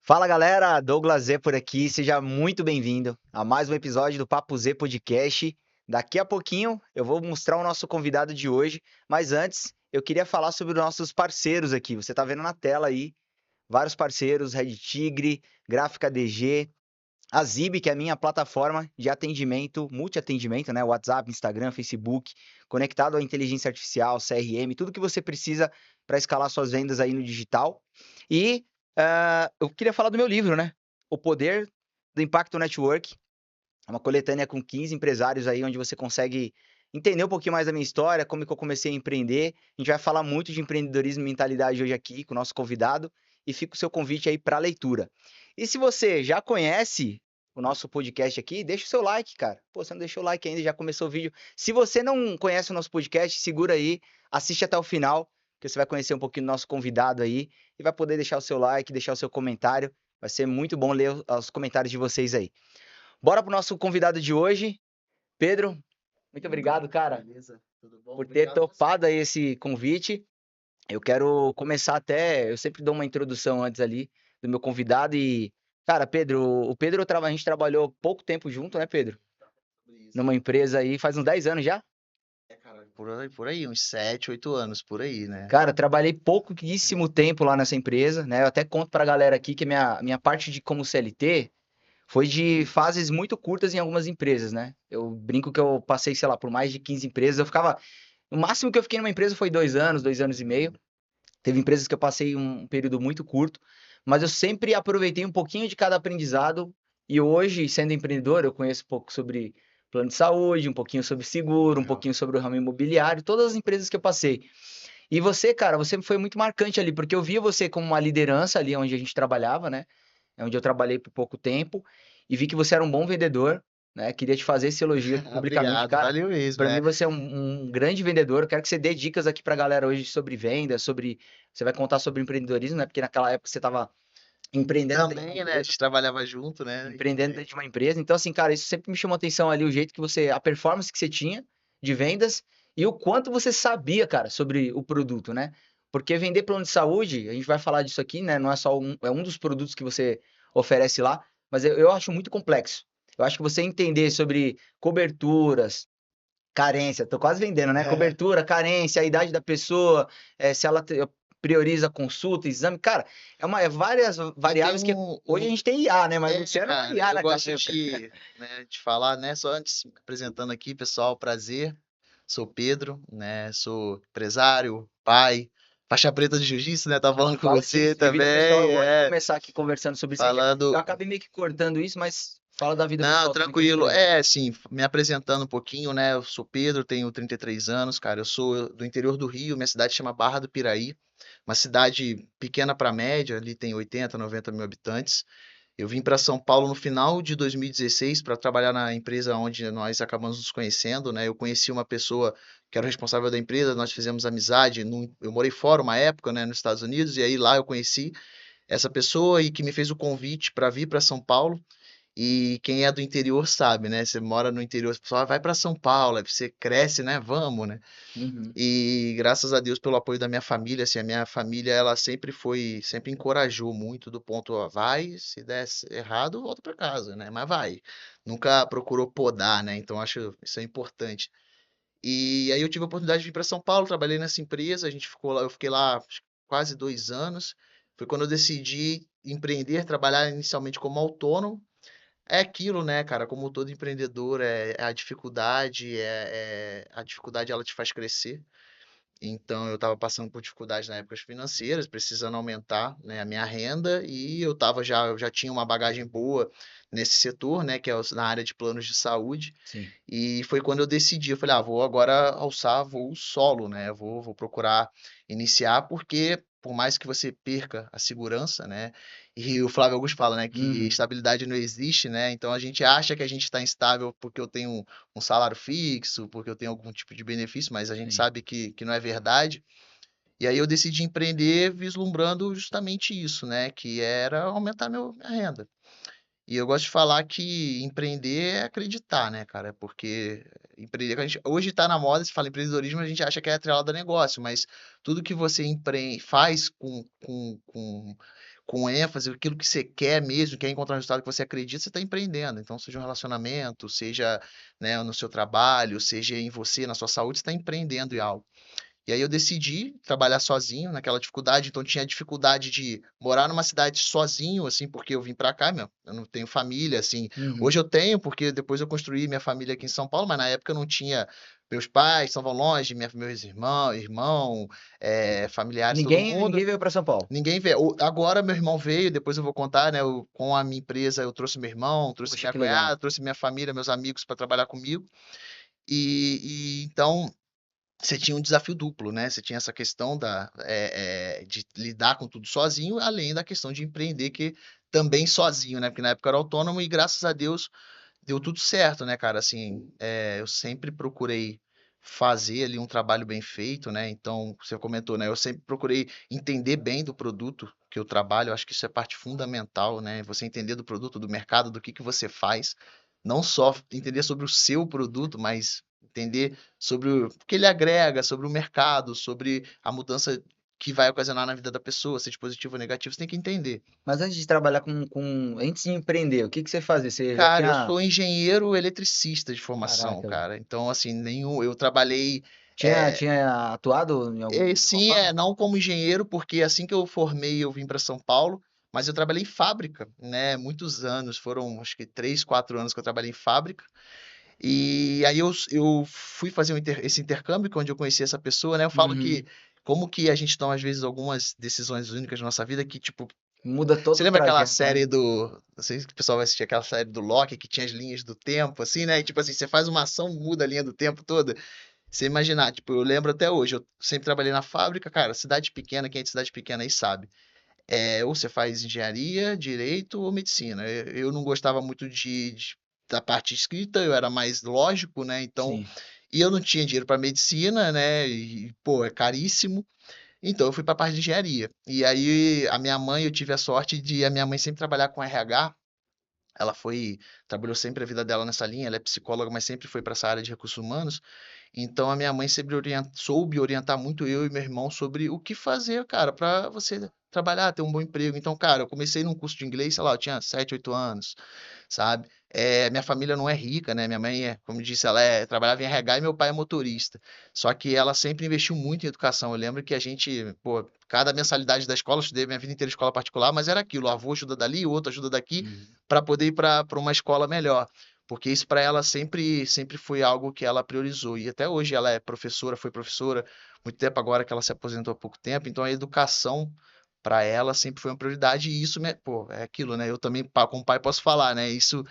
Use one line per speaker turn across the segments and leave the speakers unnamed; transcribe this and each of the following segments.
Fala galera, Douglas Z por aqui, seja muito bem-vindo a mais um episódio do Papo Z Podcast. Daqui a pouquinho eu vou mostrar o nosso convidado de hoje, mas antes eu queria falar sobre os nossos parceiros aqui. Você tá vendo na tela aí vários parceiros, Red Tigre, Gráfica DG, a Zib, que é a minha plataforma de atendimento, multi-atendimento, né? WhatsApp, Instagram, Facebook, conectado à inteligência artificial, CRM, tudo que você precisa para escalar suas vendas aí no digital. E eu queria falar do meu livro, né? O Poder do Impacto Network. É uma coletânea com 15 empresários aí, onde você consegue entender um pouquinho mais da minha história, como que eu comecei a empreender. A gente vai falar muito de empreendedorismo e mentalidade hoje aqui com o nosso convidado. E fica o seu convite aí para a leitura. E se você já conhece o nosso podcast aqui, deixa o seu like, cara. Pô, você não deixou o like ainda, já começou o vídeo. Se você não conhece o nosso podcast, segura aí, assiste até o final, que você vai conhecer um pouquinho do nosso convidado aí e vai poder deixar o seu like, deixar o seu comentário. Vai ser muito bom ler os comentários de vocês aí. Bora pro nosso convidado de hoje, Pedro. Muito obrigado, cara,
Beleza, tudo bom?
por ter
Obrigado você.
topado aí esse convite. Eu quero começar eu sempre dou uma introdução antes ali do meu convidado e, cara, Pedro, a gente trabalhou pouco tempo junto, né, Pedro?
Sobre isso.
Numa empresa aí, faz uns 10 anos já.
Cara, por aí, uns 7, 8 anos, por aí, né?
Cara, trabalhei pouquíssimo tempo lá nessa empresa, né? Eu até conto pra galera aqui que minha parte de como CLT foi de fases muito curtas em algumas empresas, né? Eu brinco que eu passei, sei lá, por mais de 15 empresas. O máximo que eu fiquei numa empresa foi 2 anos, 2 anos e meio. Teve empresas que eu passei um período muito curto, mas eu sempre aproveitei um pouquinho de cada aprendizado. E hoje, sendo empreendedor, eu conheço um pouco sobre plano de saúde, um pouquinho sobre seguro, um
Legal.
pouquinho sobre o ramo imobiliário, todas as empresas que eu passei. E você, cara, você foi muito marcante ali, porque eu via você como uma liderança ali onde a gente trabalhava, né? É onde eu trabalhei por pouco tempo, e vi que você era um bom vendedor, né? Queria te fazer esse elogio aqui publicamente,
Obrigado,
cara.
valeu mesmo,
Para mim
né?
você é um grande vendedor. Eu quero que você dê dicas aqui para a galera hoje sobre venda, você vai contar sobre empreendedorismo, né? Porque naquela época você estava empreendendo dentro de uma
Também, né? A
empresa,
gente trabalhava junto, né?
empreendendo dentro de uma empresa. Então, assim, cara, isso sempre me chamou atenção ali, o jeito que você, a performance que você tinha de vendas e o quanto você sabia, cara, sobre o produto, né? Porque vender plano de saúde, a gente vai falar disso aqui, né? Não é só é um dos produtos que você oferece lá, mas eu acho muito complexo. Eu acho que você entender sobre coberturas, carência, tô quase vendendo, né? Cobertura, carência, a idade da pessoa, se ela prioriza consulta, exame, cara, é várias
E tem
variáveis que hoje a gente tem IA, né? Mas você era uma
cara,
IA
eu
naquela
gosto
época.
de falar, né? Só antes, me apresentando aqui, pessoal, prazer. Sou Pedro, né? Sou empresário, pai, faixa preta de jiu-jitsu, né? Tava falando com
Fala
você
disso, de vida pessoal, eu
também,
gosto de
é.
começar aqui conversando sobre isso. Eu
Falando.
acabei meio que cortando isso, mas fala da vida
Não,
pessoal também que é
tranquilo.
importante.
É, assim, me apresentando um pouquinho, né? Eu sou Pedro, tenho 33 anos, cara. Eu sou do interior do Rio, minha cidade chama Barra do Piraí, uma cidade pequena para média, ali tem 80, 90 mil habitantes. Eu vim para São Paulo no final de 2016 para trabalhar na empresa onde nós acabamos nos conhecendo, né? Eu conheci uma pessoa que era o responsável da empresa, nós fizemos amizade. Eu morei fora uma época, né, nos Estados Unidos, e aí lá eu conheci essa pessoa e que me fez o convite para vir para São Paulo. E quem é do interior sabe, né? Você mora no interior, você fala, vai para São Paulo, aí você cresce, né? Vamos, né?
Uhum,
E graças a Deus pelo apoio da minha família, assim, a minha família ela sempre encorajou muito do ponto, ó, vai, se der errado, volta para casa, né? Mas vai. Nunca procurou podar, né? Então acho isso é importante. E aí eu tive a oportunidade de vir para São Paulo, trabalhei nessa empresa, a gente ficou lá, eu fiquei lá acho que quase 2 anos. Foi quando eu decidi empreender, trabalhar inicialmente como autônomo. É aquilo, né, cara, como todo empreendedor, é a dificuldade, a dificuldade ela te faz crescer. Então eu estava passando por dificuldades na época financeiras, precisando aumentar, né, a minha renda e eu já tinha uma bagagem boa nesse setor, né, que é na área de planos de saúde.
sim.
E foi quando eu decidi, eu falei, ah, vou agora alçar voo solo, né? Vou procurar iniciar, porque por mais que você perca a segurança, né? E o Flávio Augusto fala, né, que
Uhum,
estabilidade não existe, né? Então a gente acha que a gente está instável porque eu tenho um salário fixo, porque eu tenho algum tipo de benefício, mas a gente
sim.
sabe que não é verdade. E aí eu decidi empreender vislumbrando justamente isso, né? Que era aumentar minha renda. E eu gosto de falar que empreender é acreditar, né, cara? Porque empreender, hoje tá na moda, se fala empreendedorismo, a gente acha que é atrelado a negócio, mas tudo que você faz com ênfase, aquilo que você quer mesmo, quer encontrar um resultado que você acredita, você está empreendendo. Então, seja um relacionamento, seja, né, no seu trabalho, seja em você, na sua saúde, você está empreendendo em algo. E aí eu decidi trabalhar sozinho naquela dificuldade, então tinha dificuldade de morar numa cidade sozinho, assim, porque eu vim pra cá, meu, eu não tenho família, assim.
Uhum.
Hoje eu tenho, porque depois eu construí minha família aqui em São Paulo, mas na época eu não tinha. Meus pais estavam longe, meus irmão, familiares, todo mundo.
Ninguém veio para São Paulo.
Ninguém vê. Agora meu irmão veio, depois eu vou contar, né? Com a minha empresa eu trouxe meu irmão, trouxe
Poxa,
minha
que legal.
cunhada, trouxe minha família, meus amigos para trabalhar comigo. E então você tinha um desafio duplo, né? Você tinha essa questão de lidar com tudo sozinho, além da questão de empreender, que também sozinho, né? Porque na época eu era autônomo e graças a Deus deu tudo certo, né, cara? Assim, eu sempre procurei fazer ali um trabalho bem feito, né? Então, você comentou, né? Eu sempre procurei entender bem do produto que eu trabalho. Eu acho que isso é parte fundamental, né? Você entender do produto, do mercado, do que você faz. Não só entender sobre o seu produto, mas entender sobre o que ele agrega, sobre o mercado, sobre a mudança que vai ocasionar na vida da pessoa, seja positivo ou negativo, você tem que entender.
Mas antes de trabalhar antes de empreender, o que que você fazia? Você já
Cara, eu
tinha.
sou engenheiro eletricista de formação,
Caraca,
cara. Então, assim, eu trabalhei,
tinha atuado de alguma
sim,
forma?
não como engenheiro, porque assim que eu formei eu vim para São Paulo, mas eu trabalhei em fábrica, né? Muitos anos, foram acho que 3, 4 anos que eu trabalhei em fábrica. E aí eu fui fazer esse intercâmbio, que é onde eu conheci essa pessoa, né? Eu falo que
Uhum.
como que a gente toma às vezes algumas decisões únicas na nossa vida que, tipo,
Muda
você
todo o
lembra aquela
trajeto, né?
série do. Não sei se o pessoal vai assistir aquela série do Loki que tinha as linhas do tempo, assim, né? E tipo assim, você faz uma ação, muda a linha do tempo toda. Você imaginar, tipo, eu lembro até hoje, eu sempre trabalhei na fábrica, cara, cidade pequena, quem é de cidade pequena aí sabe. Ou você faz engenharia, direito ou medicina. Eu não gostava muito da parte escrita, eu era mais lógico, né? Então,
Sim.
e eu não tinha dinheiro para medicina, né? E, pô, é caríssimo. Então, eu fui para a parte de engenharia. E aí, a minha mãe, eu tive a sorte de a minha mãe sempre trabalhar com RH. Ela trabalhou sempre a vida dela nessa linha. Ela é psicóloga, mas sempre foi para essa área de recursos humanos. Então, a minha mãe sempre soube orientar muito eu e meu irmão sobre o que fazer, cara, para você trabalhar, ter um bom emprego. Então, cara, eu comecei num curso de inglês, sei lá, eu tinha 7, 8 anos, sabe? Minha família não é rica, né? Minha mãe como eu disse, trabalhava em RH e meu pai é motorista. Só que ela sempre investiu muito em educação. Eu lembro que a gente, pô, cada mensalidade da escola, eu estudei minha vida inteira em escola particular, mas era aquilo, o avô ajuda dali, o outro ajuda daqui,
Uhum.
para poder ir para uma escola melhor. Porque isso para ela sempre foi algo que ela priorizou. E até hoje ela é professora, foi professora, muito tempo agora que ela se aposentou há pouco tempo. Então a educação para ela sempre foi uma prioridade. E isso, pô, é aquilo, né? Eu também, como pai, posso falar, né? Isso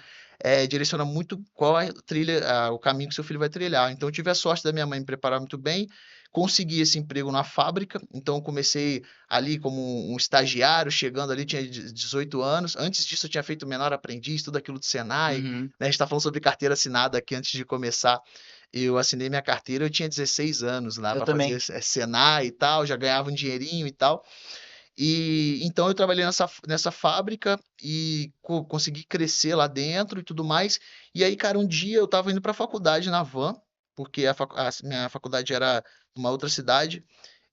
direciona muito qual é a trilha, o caminho que seu filho vai trilhar. Então eu tive a sorte da minha mãe me preparar muito bem. Consegui esse emprego na fábrica, então eu comecei ali como um estagiário, chegando ali, tinha 18 anos. Antes disso, eu tinha feito menor aprendiz, tudo aquilo do Senai,
Uhum.
né? A gente está falando sobre carteira assinada aqui antes de começar. Eu assinei minha carteira, eu tinha 16 anos lá
Eu
para fazer
também.
Senai e tal, já ganhava um dinheirinho e tal. E então eu trabalhei nessa fábrica e consegui crescer lá dentro e tudo mais. E aí, cara, um dia eu estava indo para a faculdade na van, porque a minha faculdade era numa outra cidade.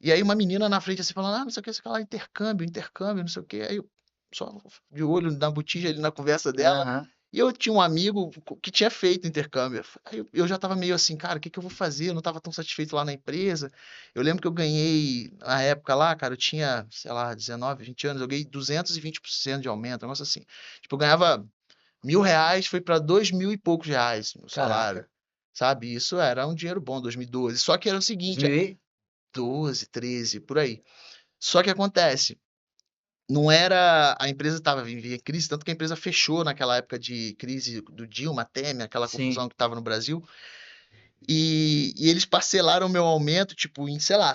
E aí uma menina na frente assim falando, não sei o que, sei lá, intercâmbio, não sei o que. Aí eu só de olho na botija ali na conversa dela.
Aham.
E eu tinha um amigo que tinha feito intercâmbio. Aí eu já estava meio assim, cara, o que que eu vou fazer? Eu não estava tão satisfeito lá na empresa. Eu lembro que eu ganhei, na época lá, cara, eu tinha, sei lá, 19, 20 anos, eu ganhei 220% de aumento, um negócio assim. Tipo, eu ganhava R$ 1.000, foi para 2.000 e poucos reais o salário,
Caraca.
sabe? Isso era um dinheiro bom, 2012. Só que era o seguinte,
2000 e?
12, 13, por aí. Só que acontece, não era, a empresa estava vivendo crise, tanto que a empresa fechou naquela época de crise do Dilma, Temer, aquela
Sim.
confusão que estava no Brasil. E eles parcelaram o meu aumento, tipo, em, sei lá,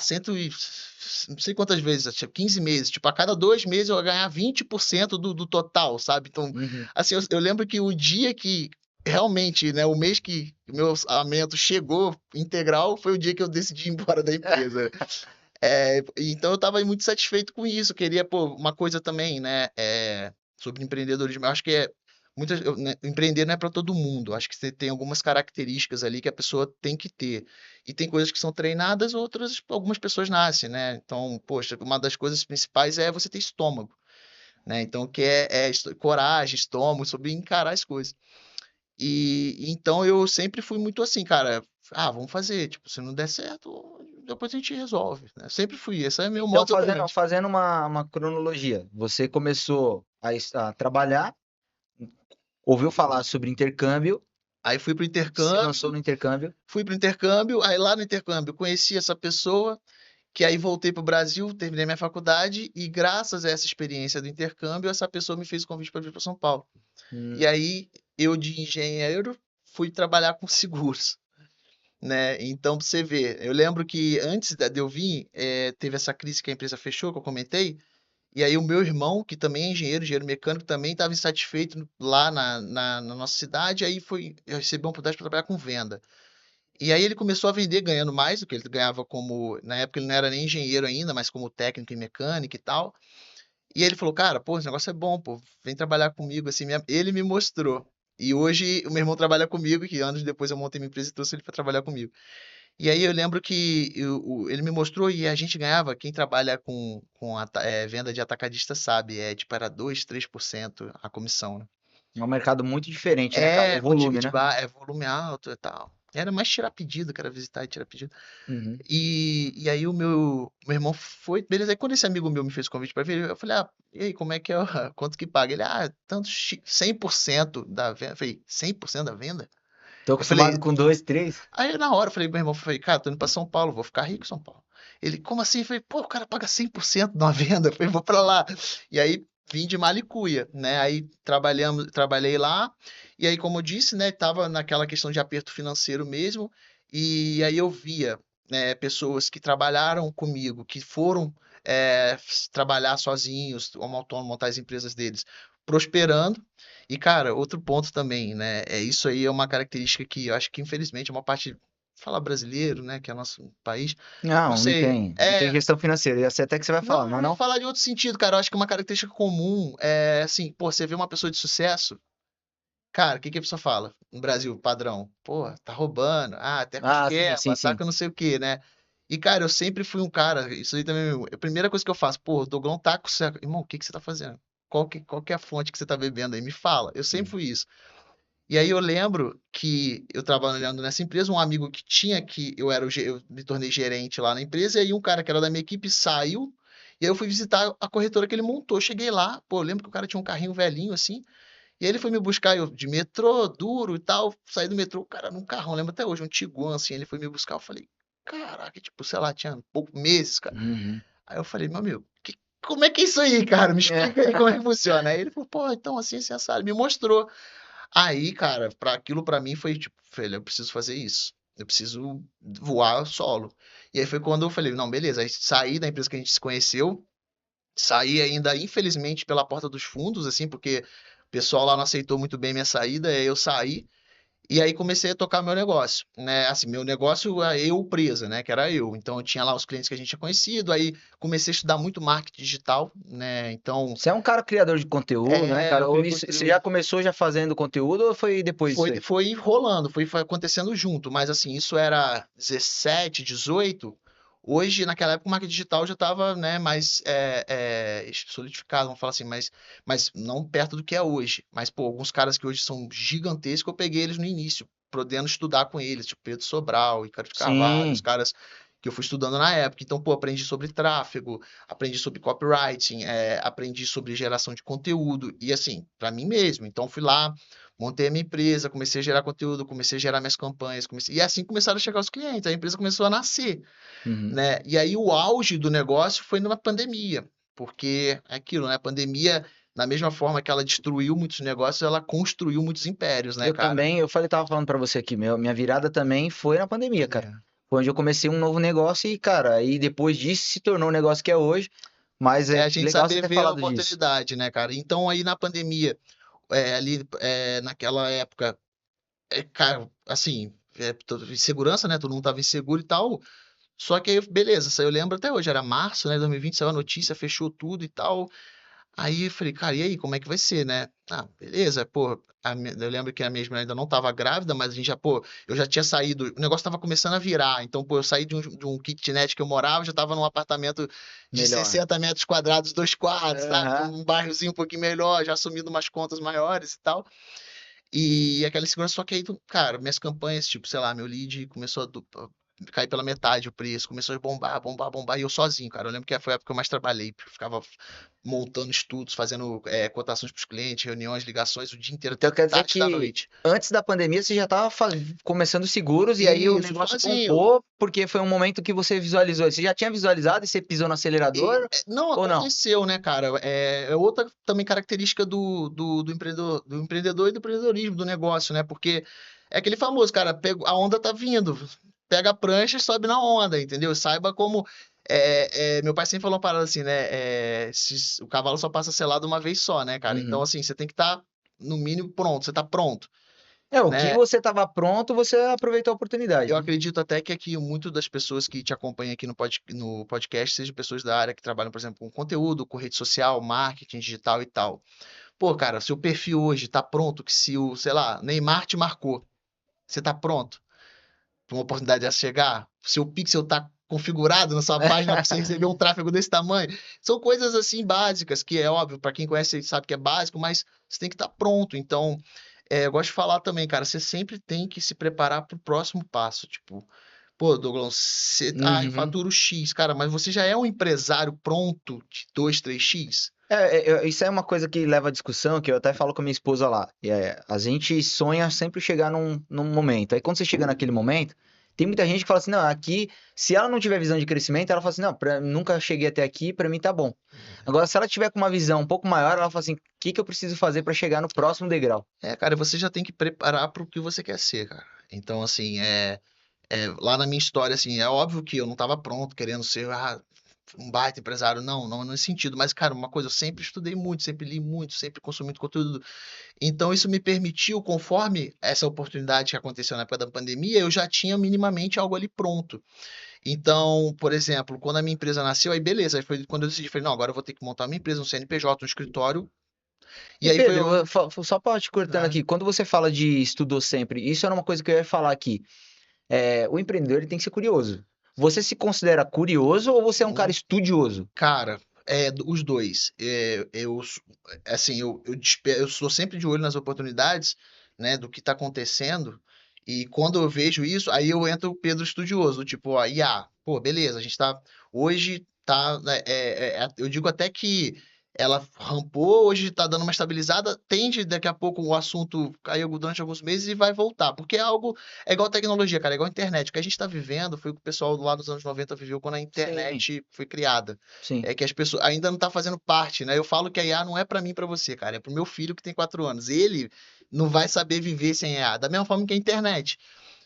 não sei quantas vezes, tipo, 15 meses. Tipo, a cada 2 meses eu ia ganhar 20% do total, sabe? Então,
Uhum.
assim, eu lembro que o dia que realmente, né, o mês que o meu aumento chegou integral foi o dia que eu decidi ir embora da empresa. Então eu estava muito satisfeito com isso. Eu queria, pô, uma coisa também, né, sobre empreendedorismo. Eu acho que empreender não é para todo mundo. Acho que você tem algumas características ali que a pessoa tem que ter. E tem coisas que são treinadas, outras algumas pessoas nascem, né? Então, poxa, uma das coisas principais é você ter estômago, né? Então, que coragem, estômago, sobre encarar as coisas. E então eu sempre fui muito assim, cara. Ah, vamos fazer. Tipo, se não der certo, depois a gente resolve, né? Sempre fui. Esse é meu
Então,
modo
fazendo,
operante.
fazendo uma cronologia, você começou a trabalhar, ouviu falar sobre intercâmbio,
Aí fui pro
se lançou
intercâmbio,
no intercâmbio.
aí lá no intercâmbio conheci essa pessoa, que aí voltei pro Brasil, terminei minha faculdade e graças a essa experiência do intercâmbio, essa pessoa me fez o convite para vir para São Paulo. E
Hum,
aí eu de engenheiro fui trabalhar com seguros, né? Então pra você ver, eu lembro que antes de eu vir, teve essa crise que a empresa fechou, que eu comentei, e aí o meu irmão, que também é engenheiro mecânico, também estava insatisfeito lá na nossa cidade, aí eu recebi uma oportunidade para trabalhar com venda. E aí ele começou a vender ganhando mais do que ele ganhava como, na época ele não era nem engenheiro ainda, mas como técnico em mecânica e tal. E ele falou, cara, pô, esse negócio é bom, pô, vem trabalhar comigo, assim, ele me mostrou. E hoje o meu irmão trabalha comigo, que anos depois eu montei minha empresa e trouxe ele para trabalhar comigo. E aí eu lembro que ele me mostrou e a gente ganhava, quem trabalha com venda de atacadista sabe, tipo, era 2, 3% a comissão, né?
é um mercado muito diferente, né, cara? O
Com
volume,
ticket
né?
bar, volume alto e tal. Era mais tirar pedido, que era visitar e tirar pedido.
Uhum.
E aí o meu irmão foi, beleza. Aí quando esse amigo meu me fez o convite para vir, eu falei, ah, e aí, como é que é, quanto que paga? Ele, tanto 100% da venda. Eu falei, 100% da venda?
Tô
Eu
acostumado
falei,
com dois, três.
aí na hora eu falei pro meu irmão, falei, cara, tô indo pra São Paulo, vou ficar rico em São Paulo. Ele, como assim? Eu falei, pô, o cara paga 100% de uma venda. Eu falei, vou pra lá. E aí vim de Malicuia, né? Aí trabalhei lá, e aí, como eu disse, né, tava naquela questão de aperto financeiro mesmo, e aí eu via, né, pessoas que trabalharam comigo, que foram trabalhar sozinhos, como autônomo, montar as empresas deles, prosperando. E, cara, outro ponto também, né? Isso aí é uma característica que eu acho que, infelizmente, é uma parte. Fala brasileiro, né? Que é nosso país. Não
Não, não
sei.
tem. Não tem gestão financeira. Eu sei até que você vai falar,
Não,
não é
eu ia
não?
falar de outro sentido, cara. Eu acho que uma característica comum é assim, pô, você vê uma pessoa de sucesso, cara, o que que a pessoa fala? No Brasil, padrão. Pô, tá roubando. Ah, até com
Ah, sim,
esquema,
sim, sim.
ataca não sei o quê, né? E, cara, eu sempre fui um cara, isso aí também, a primeira coisa que eu faço, pô, o Doglão tá com certo. Irmão, o que que você tá fazendo? Qual que é a fonte que você tá bebendo aí? Me fala. Eu sempre
Hum.
fui isso. E aí eu lembro que eu trabalhando nessa empresa, um amigo que tinha que eu me tornei gerente lá na empresa, e aí um cara que era da minha equipe saiu, e aí eu fui visitar a corretora que ele montou. Cheguei lá, pô, eu lembro que o cara tinha um carrinho velhinho assim, e aí ele foi me buscar eu de metrô, duro e tal, saí do metrô, o cara num carrão, lembro até hoje, um Tiguan assim, ele foi me buscar, eu falei, caraca, tipo, sei lá, tinha poucos meses, cara.
Uhum.
Aí eu falei, meu amigo, como é que é isso aí, cara? Me
É.
explica aí como é que funciona. Aí ele falou, pô, então assim, assado, me mostrou. Aí, cara, aquilo pra mim foi tipo, filho, eu preciso fazer isso. Eu preciso voar solo. E aí foi quando eu falei, não, beleza. Aí saí da empresa que a gente se conheceu, saí ainda, infelizmente, pela porta dos fundos, assim, porque o pessoal lá não aceitou muito bem minha saída, aí eu saí. E aí comecei a tocar meu negócio, né? Assim, meu negócio, eu presa, né? Que era eu. Então eu tinha lá os clientes que a gente tinha conhecido, aí comecei a estudar muito marketing digital, né? Então,
Você é um cara criador de conteúdo, né, cara?
eu
Ou
criei
você já
conteúdo.
começou já fazendo conteúdo ou foi depois disso aí?
Foi rolando, foi acontecendo junto, mas assim, isso era 17, 18. Hoje, naquela época, o marketing digital já estava, né, mais solidificado, vamos falar assim, mas não perto do que é hoje. Mas, pô, alguns caras que hoje são gigantescos, eu peguei eles no início, podendo estudar com eles, tipo Pedro Sobral, Ricardo de Carvalho, os
Sim.
caras que eu fui estudando na época. Então, pô, aprendi sobre tráfego, aprendi sobre copywriting, aprendi sobre geração de conteúdo, e assim, para mim mesmo. Então, fui lá, montei a minha empresa, comecei a gerar conteúdo, comecei a gerar minhas campanhas, e assim começaram a chegar os clientes, a empresa começou a nascer,
Uhum.
né? E aí o auge do negócio foi numa pandemia, porque é aquilo, né? A pandemia, da mesma forma que ela destruiu muitos negócios, ela construiu muitos impérios, né,
Eu
cara?
também, eu falei, tava falando pra você aqui, minha virada também foi na pandemia, cara.
É.
Foi onde eu comecei um novo negócio e, cara, aí depois disso se tornou o negócio que é hoje. Mas
É
é
a gente
legal você
saber
ter
ver a
falado disso.
oportunidade, né, cara? Então aí na pandemia, naquela época, cara, assim, insegurança, né? Todo mundo tava inseguro e tal. Só que aí, beleza, eu lembro até hoje, era março, né, 2020, saiu a notícia, fechou tudo e tal. Aí eu falei, cara, e aí, como é que vai ser, né? Ah, beleza, pô. Eu lembro que a minha mulher ainda não tava grávida, mas a gente já, pô, eu já tinha saído, o negócio tava começando a virar. Então, pô, eu saí de um kitnet que eu morava, já tava num apartamento de
Melhor.
60 metros quadrados, 2 quartos, sabe?
Aham.
Num bairrozinho um pouquinho melhor, já assumindo umas contas maiores e tal. E aquela insegurança, só que aí, cara, minhas campanhas, tipo, sei lá, meu lead começou a cair pela metade o preço, começou a bombar, bombar, bombar, e eu sozinho, cara. Eu lembro que foi a época que eu mais trabalhei, porque eu ficava montando estudos, fazendo cotações para os clientes, reuniões, ligações, o dia inteiro,
Então
até
quer dizer
tarde da
que
noite.
antes da pandemia você já estava começando seguros e aí o
Isso,
negócio
sozinho.
pompou porque foi um momento que você visualizou. Você já tinha visualizado e você pisou no acelerador
Não
ou não?
aconteceu, né, cara? É outra também característica do empreendedor e do empreendedorismo, do negócio, né? Porque é aquele famoso, cara, a onda tá vindo, pega a prancha e sobe na onda, entendeu? Saiba como. Meu pai sempre falou uma parada assim, né? O cavalo só passa selado uma vez só, né, cara? Então,
Uhum.
assim, você tem que estar, no mínimo, pronto, você tá pronto,
É, o que
né?
você estava pronto, você aproveitou a oportunidade,
Eu
né?
acredito até que aqui muito das pessoas que te acompanham aqui no podcast sejam pessoas da área que trabalham, por exemplo, com conteúdo, com rede social, marketing digital e tal. Pô, cara, seu perfil hoje tá pronto, que se o, sei lá, Neymar te marcou, você tá pronto para uma oportunidade dessa chegar? Seu pixel tá configurado na sua página para você receber um tráfego desse tamanho? São coisas assim básicas, que é óbvio, para quem conhece sabe que é básico, mas você tem que estar pronto. Então, eu gosto de falar também, cara, você sempre tem que se preparar para o próximo passo. Tipo, pô, Douglas, eu
Uhum.
faturo X, cara, mas você já é um empresário pronto de 2, 3x?
Isso é uma coisa que leva à discussão, que eu até falo com a minha esposa lá. A gente sonha sempre chegar num momento. Aí quando você chega naquele momento, tem muita gente que fala assim, não, aqui, se ela não tiver visão de crescimento, ela fala assim, não, nunca cheguei até aqui, pra mim tá bom. Agora, se ela tiver com uma visão um pouco maior, ela fala assim, o que que eu preciso fazer pra chegar no próximo degrau?
Cara, você já tem que preparar para o que você quer ser, cara. Então, assim, lá na minha história, assim, é óbvio que eu não estava pronto, querendo ser um baita empresário, não, não nesse sentido. Mas, cara, uma coisa, eu sempre estudei muito, sempre li muito, sempre consumi muito conteúdo. Então, isso me permitiu, conforme essa oportunidade que aconteceu na época da pandemia, eu já tinha minimamente algo ali pronto. Então, por exemplo, quando a minha empresa nasceu, aí beleza, aí foi quando eu decidi, falei, não, agora eu vou ter que montar uma empresa, um CNPJ, um escritório. E
E
aí foi
Pedro,
onde.
só para te cortando
Ah,
aqui, quando você fala de estudou sempre, isso era uma coisa que eu ia falar aqui. O empreendedor ele tem que ser curioso. Você se considera curioso ou você é um cara estudioso?
Cara, os dois. Assim, eu sou sempre de olho nas oportunidades, né, do que está acontecendo. E quando eu vejo isso, aí eu entro o Pedro estudioso, tipo, ó, IA, pô, beleza, a gente tá, hoje tá, né, eu digo até que ela rampou, hoje tá dando uma estabilizada, tende daqui a pouco o assunto cair durante alguns meses e vai voltar, porque é igual tecnologia, cara, é igual a internet. O que a gente tá vivendo foi o que o pessoal lá nos anos 90 viveu quando a
Sim,
internet foi criada.
sim.
É que as pessoas ainda não tá fazendo parte, né? Eu falo que a IA não é para mim e para você, cara, é pro meu filho que tem 4 anos. Ele não vai saber viver sem a IA, da mesma forma que a internet.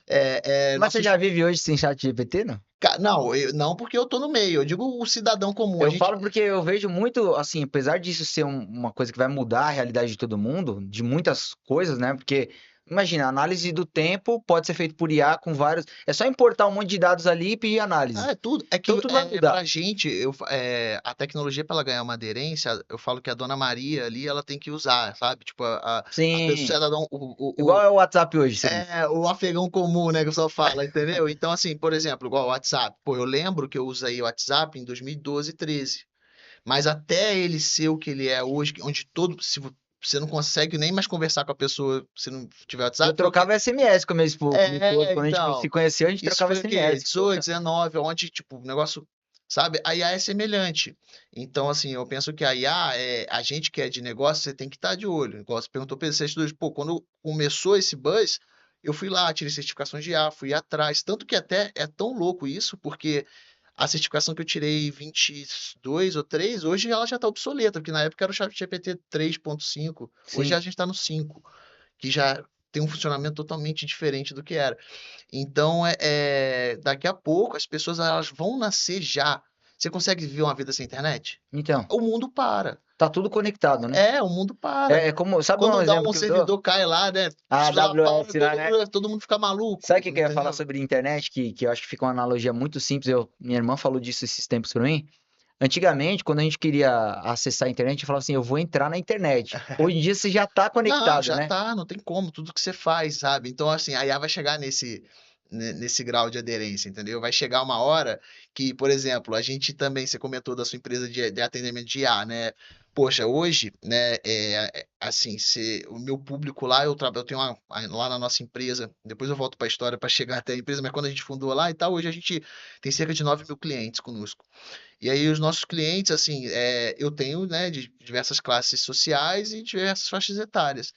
Mas você
Nossos
já vive hoje sem chat GPT, não?
não, não porque eu tô no meio, eu digo o cidadão comum, a
Eu
gente
falo porque eu vejo muito, assim, apesar disso ser uma coisa que vai mudar a realidade de todo mundo, de muitas coisas, né? Porque, imagina, a análise do tempo pode ser feita por IA com vários. É só importar um monte de dados ali e pedir análise.
é tudo. É que
Então tudo vai mudar.
pra gente, a tecnologia para ela ganhar uma aderência, eu falo que a Dona Maria ali, ela tem que usar, sabe? Tipo, a pessoa,
Sim.
ela dá
Igual é o WhatsApp hoje, você diz.
o afegão comum, né, que o pessoal fala, entendeu? Então, assim, por exemplo, igual o WhatsApp. Pô, eu lembro que eu usei o WhatsApp em 2012, 13. Mas até ele ser o que ele é hoje, onde se você não consegue nem mais conversar com a pessoa se não tiver
Eu
WhatsApp, foi o que.
trocava SMS com minha esposa. Quando a gente se
Então.
conheceu, a gente
Isso
trocava
foi o quê?
SMS.
18, 19, onde, tipo, o negócio, sabe? A IA é semelhante. Então, assim, eu penso que a IA, a gente que é de negócio, você tem que estar de olho. Igual você perguntou para esses dois, pô, quando começou esse buzz, eu fui lá, tirei certificações de IA, fui atrás. Tanto que até é tão louco isso, porque a certificação que eu tirei 22 ou 3, hoje ela já está obsoleta, porque na época era o ChatGPT 3.5, hoje
Sim.
a gente está no 5, que já tem um funcionamento totalmente diferente do que era. Então, daqui a pouco as pessoas elas vão nascer já. Você consegue viver uma vida sem internet?
Então,
O mundo para.
tá tudo conectado, né?
O mundo para.
É como, sabe um
Quando dá
exemplo
um
que eu dou?
servidor cai lá, né?
A
Já para,
AWS lá, né?
todo mundo fica
Sabe o
maluco,
que que eu ia falar
entendeu?
sobre internet? Que eu acho que fica uma analogia muito simples. Minha irmã falou disso esses tempos pra mim. Antigamente, quando a gente queria acessar a internet, a gente falava assim, eu vou entrar na internet. Hoje em dia você já tá
Não,
conectado,
já
né?
tá, não tem como, tudo que você faz, sabe? Então, assim, a IA vai chegar nesse grau de aderência, entendeu? Vai chegar uma hora que, por exemplo, a gente também, você comentou da sua empresa de atendimento de IA, né? Poxa, hoje, né, assim, o meu público lá, eu tenho lá na nossa empresa, depois eu volto para a história para chegar até a empresa, mas quando a gente fundou lá e tal, hoje a gente tem cerca de 9.000 clientes conosco. E aí os nossos clientes, assim, eu tenho, né, de diversas classes sociais e diversas faixas etárias.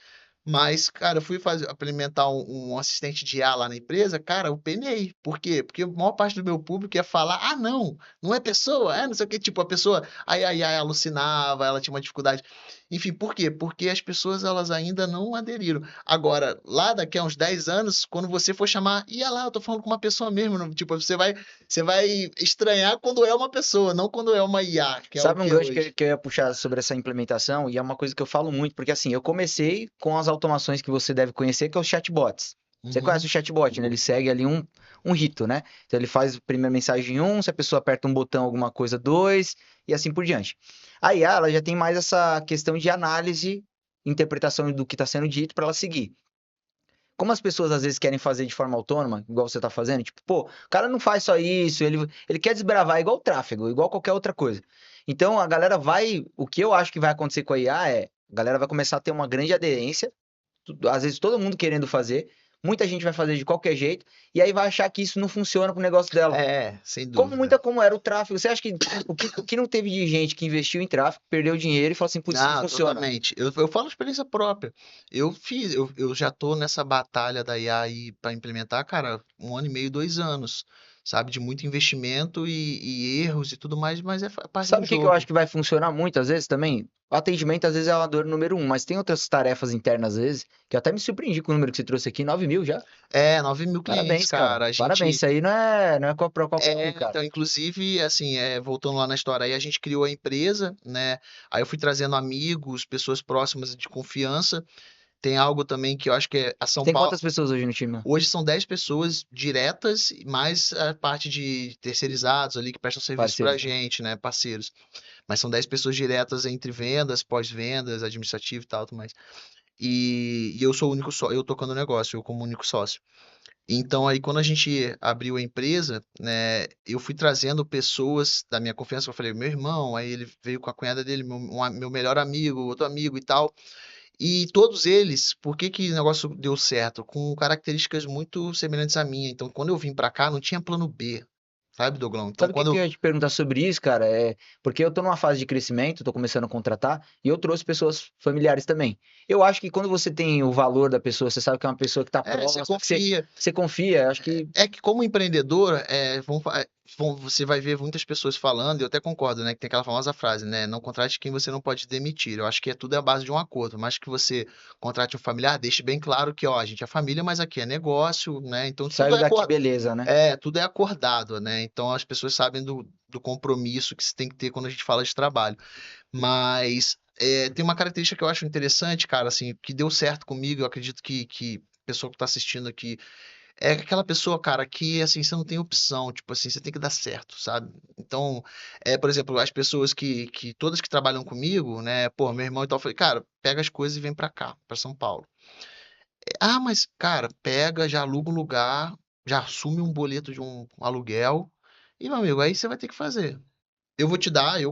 Mas, cara, eu fui implementar um assistente de IA lá na empresa, cara, eu penei. Por quê? Porque a maior parte do meu público ia falar, ah, não é pessoa, não sei o que, tipo, a pessoa, aí a IA alucinava, ela tinha uma dificuldade. Enfim, por quê? Porque as pessoas, elas ainda não aderiram. Agora, lá daqui a uns 10 anos, quando você for chamar, ia lá, eu tô falando com uma pessoa mesmo, tipo, você vai estranhar quando é uma pessoa, não quando é uma IA, que é o
Sabe um
que é
gancho
hoje.
que eu ia puxar sobre essa implementação? E é uma coisa que eu falo muito, porque assim, eu comecei com as automações que você deve conhecer, que é os chatbots. Você conhece o
Uhum.
chatbot, né? Ele segue ali um rito, né? Então ele faz a primeira mensagem um, se a pessoa aperta um botão, alguma coisa, dois, e assim por diante. A IA, ela já tem mais essa questão de análise, interpretação do que está sendo dito para ela seguir. Como as pessoas às vezes querem fazer de forma autônoma, igual você tá fazendo, tipo, pô, o cara não faz só isso, ele quer desbravar igual o tráfego, igual qualquer outra coisa. Então a galera vai, o que eu acho que vai acontecer com a IA é, a galera vai começar a ter uma grande aderência, às vezes todo mundo querendo fazer, muita gente vai fazer de qualquer jeito, e aí vai achar que isso não funciona pro negócio dela.
Sem
Como
dúvida.
muita como era o tráfego, você acha que o que não teve de gente que investiu em tráfego, perdeu dinheiro e falou assim, putz, isso não
Ah,
funciona.
totalmente. Eu falo experiência própria. Eu já tô nessa batalha da IA aí para implementar, cara, 1 ano e meio, 2 anos, sabe? De muito investimento e erros e tudo mais, mas é parte do
Sabe o que que eu acho
jogo.
que vai funcionar muito às vezes também? O atendimento às vezes é a dor número um, mas tem outras tarefas internas às vezes, que eu até me surpreendi com o número que você trouxe aqui, 9.000 já.
9.000 clientes,
Parabéns, cara.
cara. A
Parabéns,
gente.
isso aí não é pra qualquer um, cara.
Então, inclusive, assim, voltando lá na história, aí a gente criou a empresa, né? Aí eu fui trazendo amigos, pessoas próximas de confiança. Tem algo também que eu acho que é a
Você
São
tem
Paulo.
quantas pessoas hoje no time?
Hoje são 10 pessoas diretas, mais a parte de terceirizados ali que prestam serviço pra
Parceiros, né?
gente, né? Parceiros. Mas são 10 pessoas diretas entre vendas, pós-vendas, administrativo e tal, tudo mais. E eu sou o único só, eu tocando o negócio, eu como único sócio. Então aí quando a gente abriu a empresa, né, eu fui trazendo pessoas da minha confiança, eu falei, meu irmão, aí ele veio com a cunhada dele, meu melhor amigo, outro amigo e tal. E todos eles, por que que o negócio deu certo? Com características muito semelhantes à minha. Então, quando eu vim pra cá, não tinha plano B, sabe, Doglão? Então,
Sabe o que que
quando
eu ia te perguntar sobre isso, cara? Porque eu tô numa fase de crescimento, tô começando a contratar, e eu trouxe pessoas familiares também. Eu acho que quando você tem o valor da pessoa, você sabe que é uma pessoa que tá
você
próxima, que você,
confia.
você confia, eu acho que
É que como empreendedor, você vai ver muitas pessoas falando, e eu até concordo, né, que tem aquela famosa frase, né, não contrate quem você não pode demitir. Eu acho que tudo é a base de um acordo, mas que você contrate um familiar, deixe bem claro que, ó, a gente é família, mas aqui é negócio, né, então
saiu daqui, beleza, né?
tudo é acordado, né, então as pessoas sabem do compromisso que se tem que ter quando a gente fala de trabalho. Mas tem uma característica que eu acho interessante, cara, assim, que deu certo comigo, eu acredito que a pessoa que está assistindo aqui é aquela pessoa, cara, que assim, você não tem opção, tipo assim, você tem que dar certo, sabe? Então, por exemplo, as pessoas que todas que trabalham comigo, né, pô, meu irmão e tal, eu falei, cara, pega as coisas e vem pra cá, pra São Paulo. Ah, mas, cara, pega, já aluga um lugar, já assume um boleto de um aluguel, e, meu amigo, aí você vai ter que fazer. Eu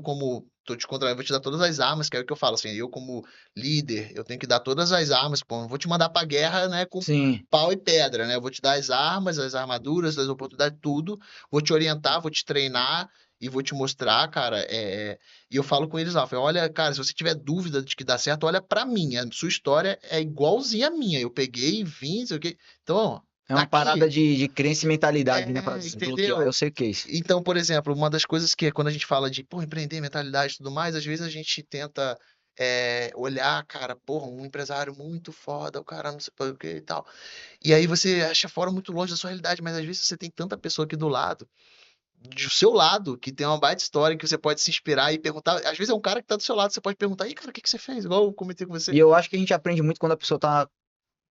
como tô te contratando, eu vou te dar todas as armas, que é o que eu falo, assim, eu como líder, eu tenho que dar todas as armas, pô, não vou te mandar pra guerra, né, com
Sim.
pau e pedra, né, eu vou te dar as armas, as armaduras, as oportunidades, tudo, vou te orientar, vou te treinar e vou te mostrar, cara, e eu falo com eles lá, eu falo, olha, cara, se você tiver dúvida de que dá certo, olha pra mim, a sua história é igualzinha à minha, eu peguei, vim, sei o quê, então,
É
tá
uma parada
aqui,
de crença e mentalidade, né? Pra desbloquear. Eu
entendeu?
sei o que é isso.
Então, por exemplo, uma das coisas que quando a gente fala de, pô, empreender, mentalidade e tudo mais, às vezes a gente tenta olhar, cara, porra, um empresário muito foda, o cara não sei o que e tal. E aí você acha fora muito longe da sua realidade, mas às vezes você tem tanta pessoa aqui do lado, do seu lado, que tem uma baita história que você pode se inspirar e perguntar. Às vezes é um cara que tá do seu lado, você pode perguntar, e cara, o que que você fez? Igual eu comentei com você.
E eu acho que a gente aprende muito quando a pessoa tá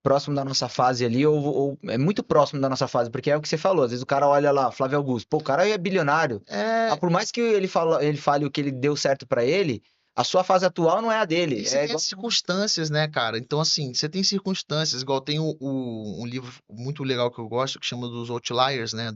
próximo da nossa fase ali, ou é muito próximo da nossa fase, porque é o que você falou, às vezes o cara olha lá, Flávio Augusto, pô, o cara é bilionário. Ah,
É,
por mais que ele fale o que ele deu certo pra ele, a sua fase atual não é a
e
dele.
você
É
tem as
igual.
circunstâncias, né, cara? Então, assim, você tem circunstâncias, igual tem um livro muito legal que eu gosto, que chama dos Outliers, né?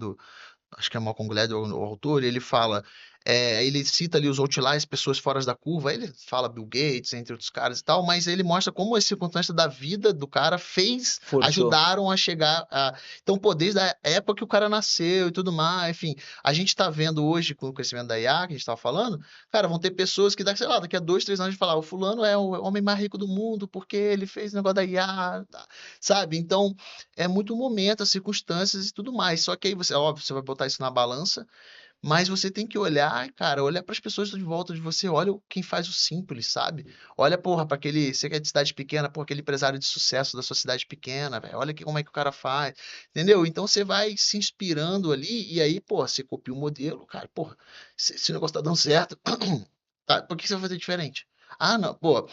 Acho que é Malcolm Gladwell o autor, ele fala, ele cita ali os outliers, pessoas fora da curva, ele fala Bill Gates, entre outros caras e tal, mas ele mostra como as circunstâncias da vida do cara
Forçou.
ajudaram a chegar a... Então, pô, desde a época que o cara nasceu e tudo mais, enfim, a gente tá vendo hoje, com o crescimento da IA, que a gente tava falando, cara, vão ter pessoas que, sei lá, daqui a 2, 3 anos, falar, o fulano é o homem mais rico do mundo, porque ele fez o negócio da IA, tá? Sabe? Então, é muito momento, as circunstâncias e tudo mais. Só que aí você, óbvio, você vai botar isso na balança, mas você tem que olhar, cara, olha para as pessoas de volta de você, olha quem faz o simples, sabe? Olha, porra, para aquele, você que é de cidade pequena, porra, aquele empresário de sucesso da sua cidade pequena, velho, olha como é que o cara faz, entendeu? Então você vai se inspirando ali e aí, pô, você copia o modelo, cara, porra, se o negócio tá dando certo, tá, por que você vai fazer diferente? Ah, não, pô,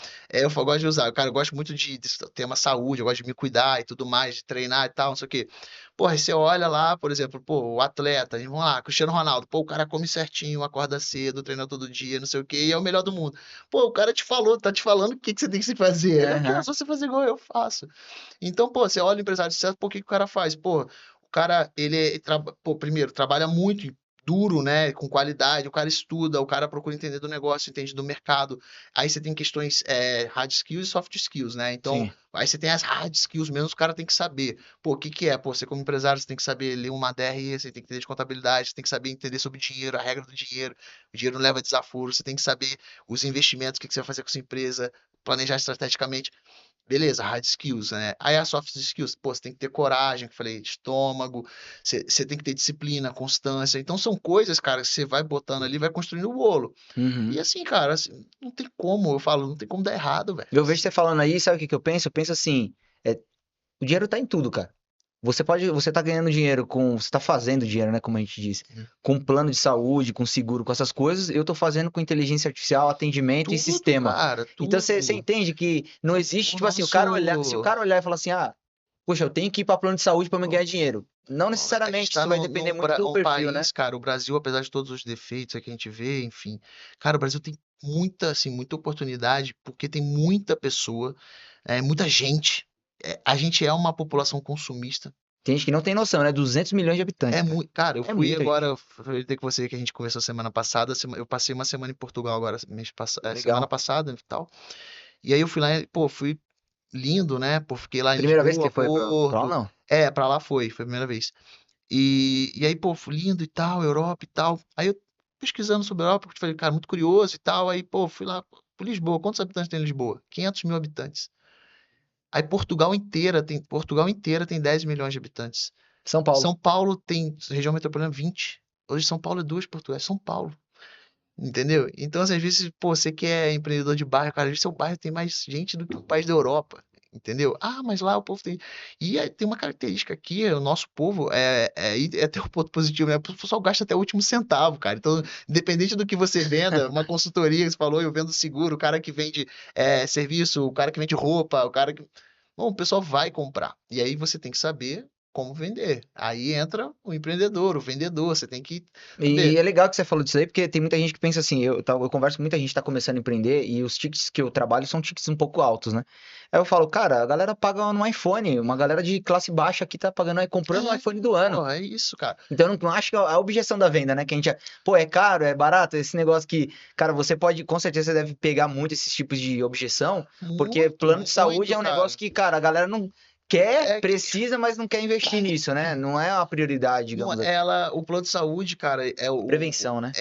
gosto de usar, cara, eu gosto muito de tema saúde, eu gosto de me cuidar e tudo mais, de treinar e tal, não sei o quê. Porra, aí você olha lá, por exemplo, pô, o atleta, vamos lá, Cristiano Ronaldo, pô, o cara come certinho, acorda cedo, treina todo dia, não sei o quê, e é o melhor do mundo. Pô, o cara te falou, tá te falando o que que você tem que se fazer. Ele, pô,
Aham.
se você fazer igual eu faço. Então, pô, você olha o empresário de sucesso, pô, o que que o cara faz? Pô, o cara, pô, primeiro, trabalha muito duro, né, com qualidade, o cara estuda, o cara procura entender do negócio, entende do mercado. Aí você tem questões hard skills e soft skills, né? Então,
Sim.
aí você tem as hard skills mesmo, o cara tem que saber. Pô, o que que é? Pô, você como empresário, você tem que saber ler uma DRE, você tem que entender de contabilidade, você tem que saber entender sobre dinheiro, a regra do dinheiro. O dinheiro não leva desaforo, você tem que saber os investimentos, o que que você vai fazer com a sua empresa, planejar estrategicamente. Beleza, hard skills, né? Aí as soft skills, pô, você tem que ter coragem, que eu falei, estômago, você tem que ter disciplina, constância. Então são coisas, cara, que você vai botando ali, vai construindo o bolo. E
Uhum.
assim, cara, assim, não tem como, eu falo, não tem como dar errado, velho.
Eu vejo você falando aí, sabe o que que eu penso? Eu penso assim, é, o dinheiro tá em tudo, cara. Você tá ganhando dinheiro você tá fazendo dinheiro, né, como a gente disse, com plano de saúde, com seguro, com essas coisas, eu tô fazendo com inteligência artificial, atendimento e
Tudo,
sistema.
cara,
Então você
tudo.
entende que não existe,
O
tipo assim, se o
nosso.
cara olhar e falar assim, ah, poxa, eu tenho que ir para plano de saúde para me ganhar dinheiro. Não
A gente
necessariamente,
está
isso vai depender muito do
um
perfil, né?
país, cara, o Brasil, apesar de todos os defeitos que a gente vê, enfim, cara, o Brasil tem muita, assim, muita oportunidade, porque tem muita pessoa, muita gente. A gente é uma população consumista.
Tem gente que não tem noção, né? 200 milhões de habitantes,
É
cara.
muito, cara, eu
É
fui
muita
agora,
gente.
eu falei com você que a gente conversou semana passada, eu passei uma semana em Portugal agora, semana
Legal.
passada e tal. E aí eu fui lá, pô, fui lindo, né? Pô, fiquei lá em
Primeira vez que
Lisboa,
você foi pra lá,
Porto.
não?
Pra lá foi a primeira vez. E aí, pô, lindo e tal, Europa e tal. Aí eu pesquisando sobre a Europa, porque eu falei, cara, muito curioso e tal. Aí, pô, fui lá por Lisboa. Quantos habitantes tem Lisboa? 500 mil habitantes. Aí Portugal inteira tem 10 milhões de habitantes.
São Paulo.
São Paulo tem região metropolitana 20. Hoje São Paulo é duas Portugal, é São Paulo. Entendeu? Então, assim, às vezes, pô, você que é empreendedor de bairro, cara, às vezes seu bairro tem mais gente do que o país da Europa. Entendeu? Ah, mas lá o povo tem. E tem uma característica aqui, o nosso povo é até um ponto positivo, né? O pessoal gasta até o último centavo, cara. Então, independente do que você venda, uma consultoria que você falou, eu vendo seguro, o cara que vende serviço, o cara que vende roupa, o cara que. Bom, o pessoal vai comprar. E aí você tem que saber como vender. Aí entra o empreendedor, o vendedor, você tem que
E
saber.
é legal que você falou disso aí, porque tem muita gente que pensa assim, eu converso com muita gente que tá começando a empreender e os tickets que eu trabalho são tickets um pouco altos, né? Aí eu falo, cara, a galera paga no iPhone, uma galera de classe baixa aqui tá pagando, comprando o iPhone do ano.
Pô, é isso, cara.
Então eu não acho que é a objeção da venda, né? Que a gente, pô, é caro, é barato, esse negócio que, cara, você pode, com certeza você deve pegar muito esses tipos de objeção, porque
Muito,
plano de saúde
muito,
é um negócio
cara.
que, cara, a galera não quer,
É que
precisa, mas não quer investir nisso, né? Não é uma prioridade,
não,
digamos assim.
ela, o plano de saúde, cara,
Prevenção, né?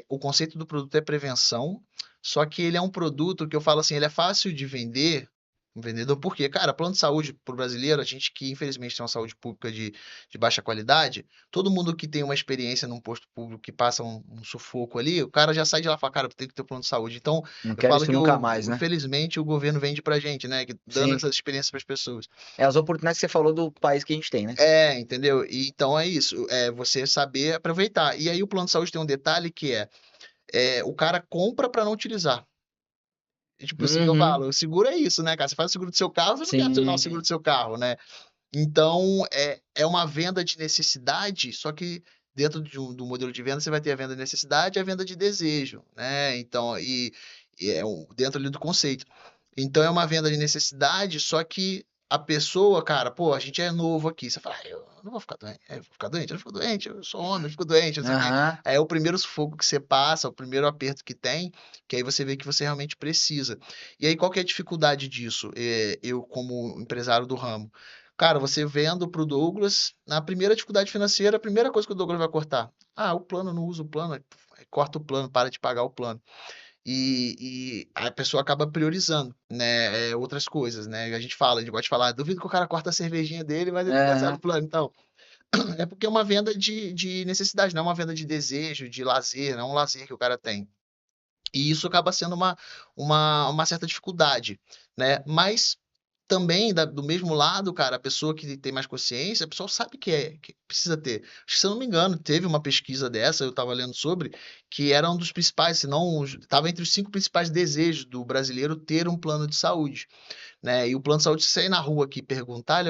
o conceito do produto é prevenção, só que ele é um produto que eu falo assim, ele é fácil de vender, um vendedor, porque, cara, plano de saúde pro brasileiro, a gente que infelizmente tem uma saúde pública de baixa qualidade, todo mundo que tem uma experiência num posto público que passa um sufoco ali, o cara já sai de lá e fala, cara, eu tenho que ter um plano de saúde. Então,
Não
eu
quero
falo
isso
que
nunca mais, né?
infelizmente o governo vende pra gente, né, dando
Sim.
essas experiências para as pessoas.
É as oportunidades que você falou do país que a gente tem, né?
Entendeu? E então é isso, você saber aproveitar. E aí o plano de saúde tem um detalhe que o cara compra para não utilizar. Tipo, assim que eu
Uhum.
falo, o seguro é isso, né, cara? Você faz o seguro do seu carro, você não quer acionar o seguro
Sim.
do seu carro, né? Então, é uma venda de necessidade, só que dentro do modelo de venda, você vai ter a venda de necessidade e a venda de desejo, né? Então, dentro ali do conceito. Então, é uma venda de necessidade, só que a pessoa, cara, pô, a gente é novo aqui. Você fala, eu não vou ficar doente, eu vou ficar doente, eu não fico doente, eu sou homem, eu fico doente, não sei o quê.
Aham.
Aí é o primeiro sufoco que você passa, o primeiro aperto que tem, que aí você vê que você realmente precisa. E aí, qual que é a dificuldade disso? Eu, como empresário do ramo, cara, você vendo para o Douglas, na primeira dificuldade financeira, a primeira coisa que o Douglas vai cortar. Ah, o plano, não usa o plano, aí corta o plano, para de pagar o plano. E a pessoa acaba priorizando, né, outras coisas, né? A gente gosta de falar, duvido que o cara corta a cervejinha dele, mas ele cancela o
Aham.
plano. Então, é porque é uma venda de necessidade, não é uma venda de desejo, de lazer, não é um lazer que o cara tem. E isso acaba sendo uma certa dificuldade, né? Mas também, do mesmo lado, cara, a pessoa que tem mais consciência, a pessoa sabe que precisa ter. Acho que, se eu não me engano, teve uma pesquisa dessa, eu estava lendo sobre, que era um dos principais, se não, estava entre os 5 principais desejos do brasileiro ter um plano de saúde, né? E o plano de saúde, se sair na rua aqui e perguntar,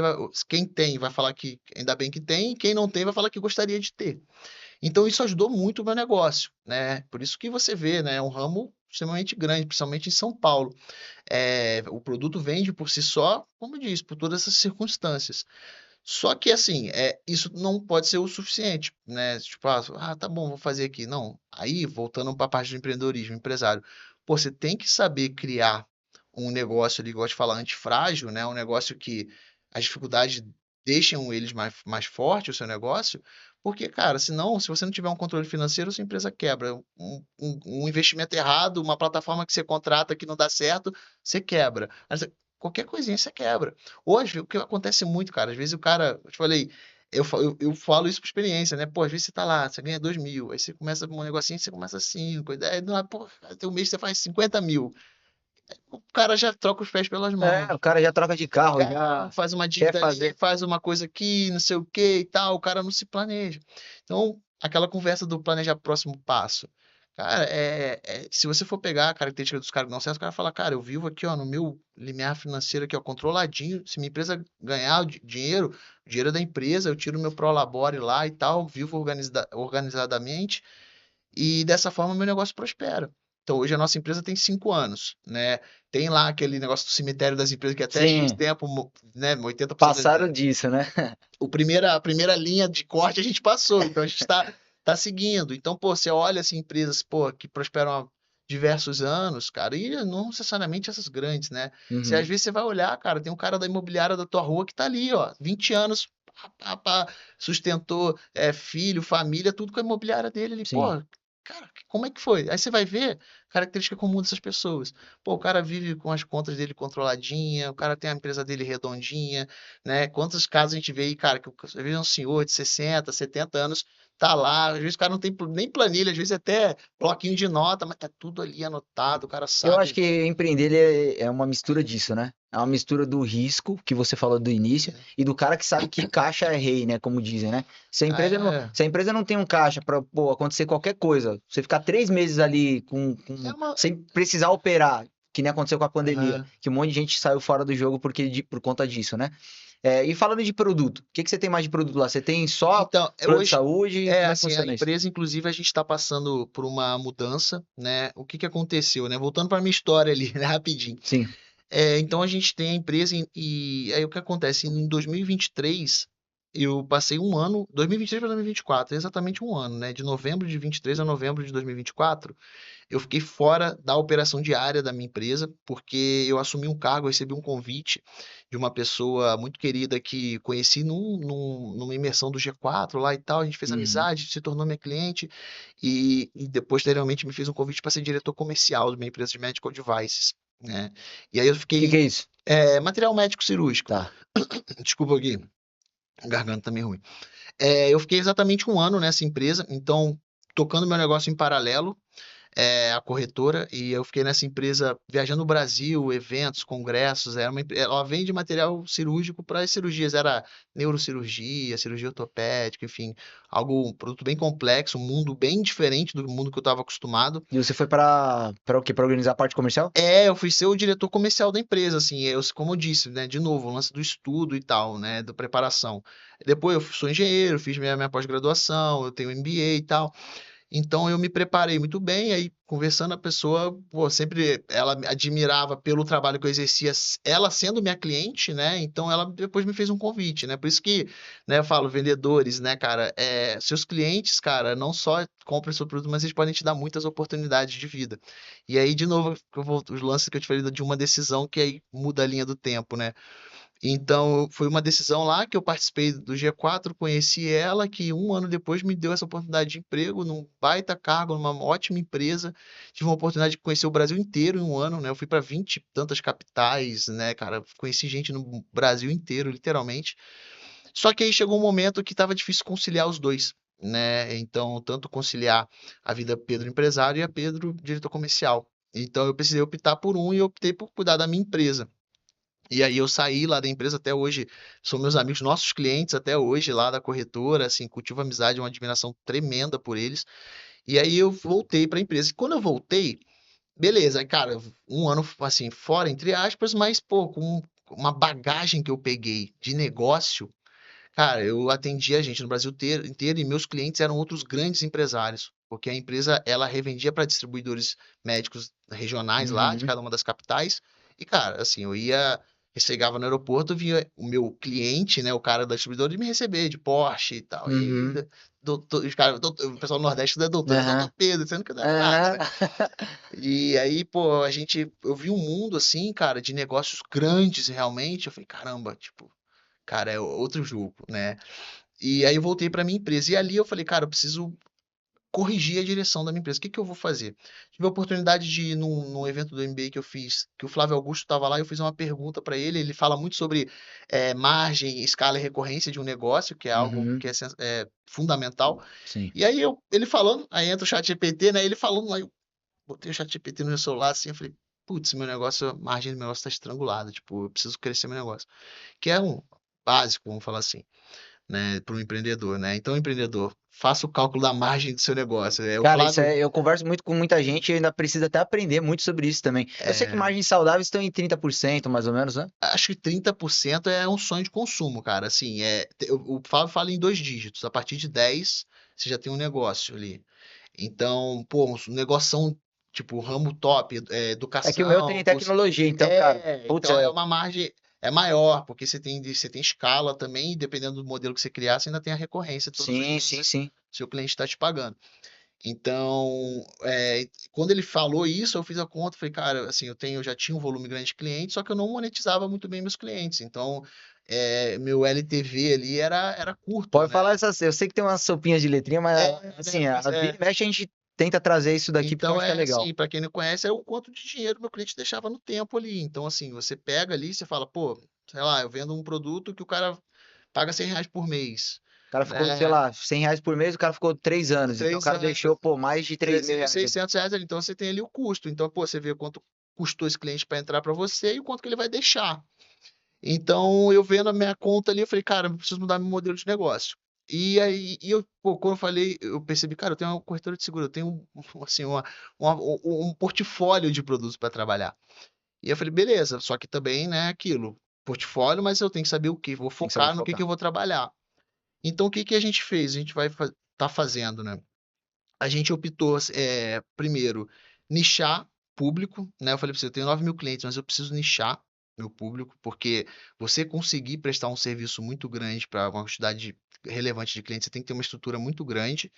quem tem vai falar que ainda bem que tem, e quem não tem vai falar que gostaria de ter. Então isso ajudou muito o meu negócio, né? Por isso que você vê, né? É um ramo extremamente grande, principalmente em São Paulo. O produto vende por si só, como eu disse, por todas essas circunstâncias. Só que assim, isso não pode ser o suficiente, né? Tipo, tá bom, vou fazer aqui. Não. Aí, voltando para a parte do empreendedorismo, empresário, pô, você tem que saber criar um negócio ali, gosto de falar, antifrágil, né? Um negócio que as dificuldades deixem eles mais forte, o seu negócio, porque, cara, senão, se você não tiver um controle financeiro, sua empresa quebra. Um investimento errado, uma plataforma que você contrata que não dá certo, você quebra. Qualquer coisinha você quebra. Hoje, o que acontece muito, cara, às vezes o cara, eu te falei, eu falo isso por experiência, né? Pô, às vezes você tá lá, você ganha 2.000, aí você começa um negocinho, você começa 5, aí, não, pô, tem um mês você faz 50.000. O cara já troca os pés pelas
É, o
mãos.
cara já troca de
O
carro,
cara
já
faz uma
quer
dívida ali,
fazer.
faz uma coisa aqui, não sei o que e tal, o cara não se planeja. Então, aquela conversa do planejar próximo passo. Cara, se você for pegar a característica dos caras que dão certo, o cara fala, cara, eu vivo aqui, ó, no meu limiar financeiro aqui, ó, controladinho. Se minha empresa ganhar o dinheiro é da empresa, eu tiro meu Prolabore lá e tal, vivo organizadamente, e dessa forma meu negócio prospera. Então, hoje a nossa empresa tem 5 anos, né? Tem lá aquele negócio do cemitério das empresas que até X
Sim,
tempo, né, 80%
passaram disso, né?
a primeira linha de corte a gente passou, então a gente tá seguindo. Então, pô, você olha assim, empresas, pô, que prosperam há diversos anos, cara, e não necessariamente essas grandes, né? Você, às
Uhum.
vezes você vai olhar, cara, tem um cara da imobiliária da tua rua que tá ali, ó, 20 anos, sustentou filho, família, tudo com a imobiliária dele ali, pô,
Sim.
cara, como é que foi? Aí você vai ver característica comum dessas pessoas. Pô, o cara vive com as contas dele controladinha, o cara tem a empresa dele redondinha, né? Quantos casos a gente vê aí, cara, que às vezes é um senhor de 60, 70 anos, tá lá, às vezes o cara não tem nem planilha, às vezes até bloquinho de nota, mas tá tudo ali anotado, o cara
Eu acho
sabe.
que empreender ele é uma mistura disso, né? É uma mistura do risco que você falou do início e do cara que sabe que caixa é rei, né? Como dizem, né? Se a
Ah,
empresa não,
é,
se a empresa não tem um caixa para acontecer qualquer coisa, você ficar 3 meses ali
é uma.
sem precisar operar, que nem aconteceu com a pandemia,
Aham.
que um monte de gente saiu fora do jogo por conta disso, né? E falando de produto, o que que você tem mais de produto lá? Você tem só
Então,
plano de
hoje,
saúde? Como é que
assim, a
funciona isso?
empresa, inclusive, a gente está passando por uma mudança, né? O que que aconteceu, né? Voltando para minha história ali, né? Rapidinho.
Sim.
Então a gente tem a empresa e aí o que acontece? Em 2023, eu passei um ano, 2023 para 2024, exatamente um ano, né? De novembro de 23 a novembro de 2024, eu fiquei fora da operação diária da minha empresa, porque eu assumi um cargo, eu recebi um convite de uma pessoa muito querida que conheci numa imersão do G4 lá e tal, a gente fez
Uhum.
amizade, se tornou minha cliente, e depois, posteriormente, me fez um convite para ser diretor comercial de uma empresa de medical devices, né? E aí eu
O que que
fiquei,
é isso?
material médico cirúrgico,
Tá.
desculpa aqui, a garganta tá meio ruim. Eu fiquei exatamente um ano nessa empresa, então, tocando meu negócio em paralelo, a corretora, e eu fiquei nessa empresa viajando o Brasil, eventos, congressos. Ela vende material cirúrgico para as cirurgias, era neurocirurgia, cirurgia ortopédica, enfim, um produto bem complexo, um mundo bem diferente do mundo que eu estava acostumado.
E você foi para o quê? Para organizar a parte comercial?
Eu fui ser o diretor comercial da empresa, assim, como eu disse, né, de novo, o lance do estudo e tal, né, da preparação. Depois eu sou engenheiro, fiz minha pós-graduação, eu tenho MBA e tal. Então eu me preparei muito bem, aí conversando a pessoa, pô, sempre ela me admirava pelo trabalho que eu exercia, ela sendo minha cliente, né? Então ela depois me fez um convite, né? Por isso que, né, eu falo, vendedores, né, cara, seus clientes, cara, não só compram seu produto, mas eles podem te dar muitas oportunidades de vida. E aí, de novo, os lances que eu te falei de uma decisão que aí muda a linha do tempo, né? Então, foi uma decisão lá que eu participei do G4, conheci ela, que um ano depois me deu essa oportunidade de emprego num baita cargo, numa ótima empresa. Tive uma oportunidade de conhecer o Brasil inteiro em um ano, né? Eu fui para 20 e tantas capitais, né, cara? Conheci gente no Brasil inteiro, literalmente. Só que aí chegou um momento que estava difícil conciliar os dois, né? Então, tanto conciliar a vida Pedro empresário e a Pedro diretor comercial. Então, eu precisei optar por um e optei por cuidar da minha empresa. E aí eu saí lá da empresa até hoje, são meus amigos, nossos clientes até hoje lá da corretora, assim, cultivo amizade, uma admiração tremenda por eles. E aí eu voltei para a empresa. E quando eu voltei, beleza, cara, um ano assim, fora, entre aspas, mas pô, com uma bagagem que eu peguei de negócio, cara, eu atendia a gente no Brasil inteiro e meus clientes eram outros grandes empresários, porque a empresa ela revendia para distribuidores médicos regionais lá de
Uhum,
cada uma das capitais. E cara, assim, eu chegava no aeroporto, via o meu cliente, né, o cara da distribuidora, me receber de Porsche e tal. E aí,
uhum,
doutor, os caras, o pessoal do Nordeste é doutor
aham,
Pedro, sendo que não era nada,
aham.
né? E aí, pô, eu vi um mundo assim, cara, de negócios grandes realmente. Eu falei, caramba, tipo, cara, é outro jogo, né? E aí eu voltei para minha empresa. E ali eu falei, cara, eu preciso corrigir a direção da minha empresa. O que que eu vou fazer? Tive a oportunidade de ir num evento do MBA que eu fiz, que o Flávio Augusto estava lá, e eu fiz uma pergunta para ele. Ele fala muito sobre margem, escala e recorrência de um negócio, que é algo
Uhum,
que é fundamental.
sim.
E aí ele falando, aí entra o chat GPT, né? Ele falando, aí eu botei o chat GPT no meu celular assim, eu falei, putz, meu negócio, a margem do meu negócio está estrangulada, tipo, eu preciso crescer meu negócio. Que é um básico, vamos falar assim, né, para um empreendedor, né? Então, empreendedor, faça o cálculo da margem do seu negócio. O
Cara, isso
Flávio,
é, eu converso muito com muita gente e ainda precisa até aprender muito sobre isso também. Eu sei que
é,
margens saudáveis estão em 30% mais ou menos, né?
acho que 30% é um sonho de consumo, cara. Assim, o Flávio fala em dois dígitos. A partir de 10, você já tem um negócio ali. Então, pô, um negoção, tipo, ramo top,
É que o meu tem
educação,
tecnologia, então, cara, putz,
então é uma margem maior, porque você tem escala também, e dependendo do modelo que você criar, você ainda tem a recorrência todos os
sim, sim,
meses,
sim.
seu cliente está te pagando. Então, quando ele falou isso, eu fiz a conta, falei, cara, assim, eu já tinha um volume grande de clientes, só que eu não monetizava muito bem meus clientes. Então, meu LTV ali era curto,
Pode
né?
falar essas, eu sei que tem umas sopinhas de letrinha, mas
Né?
assim, a
Pois
vira
é.
e mexe a gente tenta trazer isso daqui porque eu
Então
acho que é
é
legal.
assim, para quem não conhece, é o quanto de dinheiro meu cliente deixava no tempo ali. Então, assim, você pega ali, você fala, pô, sei lá, eu vendo um produto que o cara paga R$ 100 por mês,
O cara ficou, sei
né?
lá, R$ 100 por mês, o cara ficou 3 anos. Então o
3
cara
anos,
deixou, pô, mais de 3 mil
300,
reais ali.
R$ 600 ali. Então você tem ali o custo. Então, pô, você vê quanto custou esse cliente para entrar para você e o quanto que ele vai deixar. Então, eu vendo a minha conta ali, eu falei, cara, eu preciso mudar meu modelo de negócio. E aí, pô, quando eu falei, eu percebi, cara, eu tenho uma corretora de seguro, eu tenho, assim, um portfólio de produtos para trabalhar. E eu falei, beleza, só que também, né, aquilo, portfólio, mas eu tenho que saber o que, vou
Tem que saber
focar no que
focar.
eu vou trabalhar. Então, o que que a gente fez? A gente tá fazendo, né? A gente optou, primeiro, nichar público, né? Eu falei para você, eu tenho 9 mil clientes, mas eu preciso nichar meu público, porque você conseguir prestar um serviço muito grande para uma quantidade relevante de clientes, você tem que ter uma estrutura muito grande.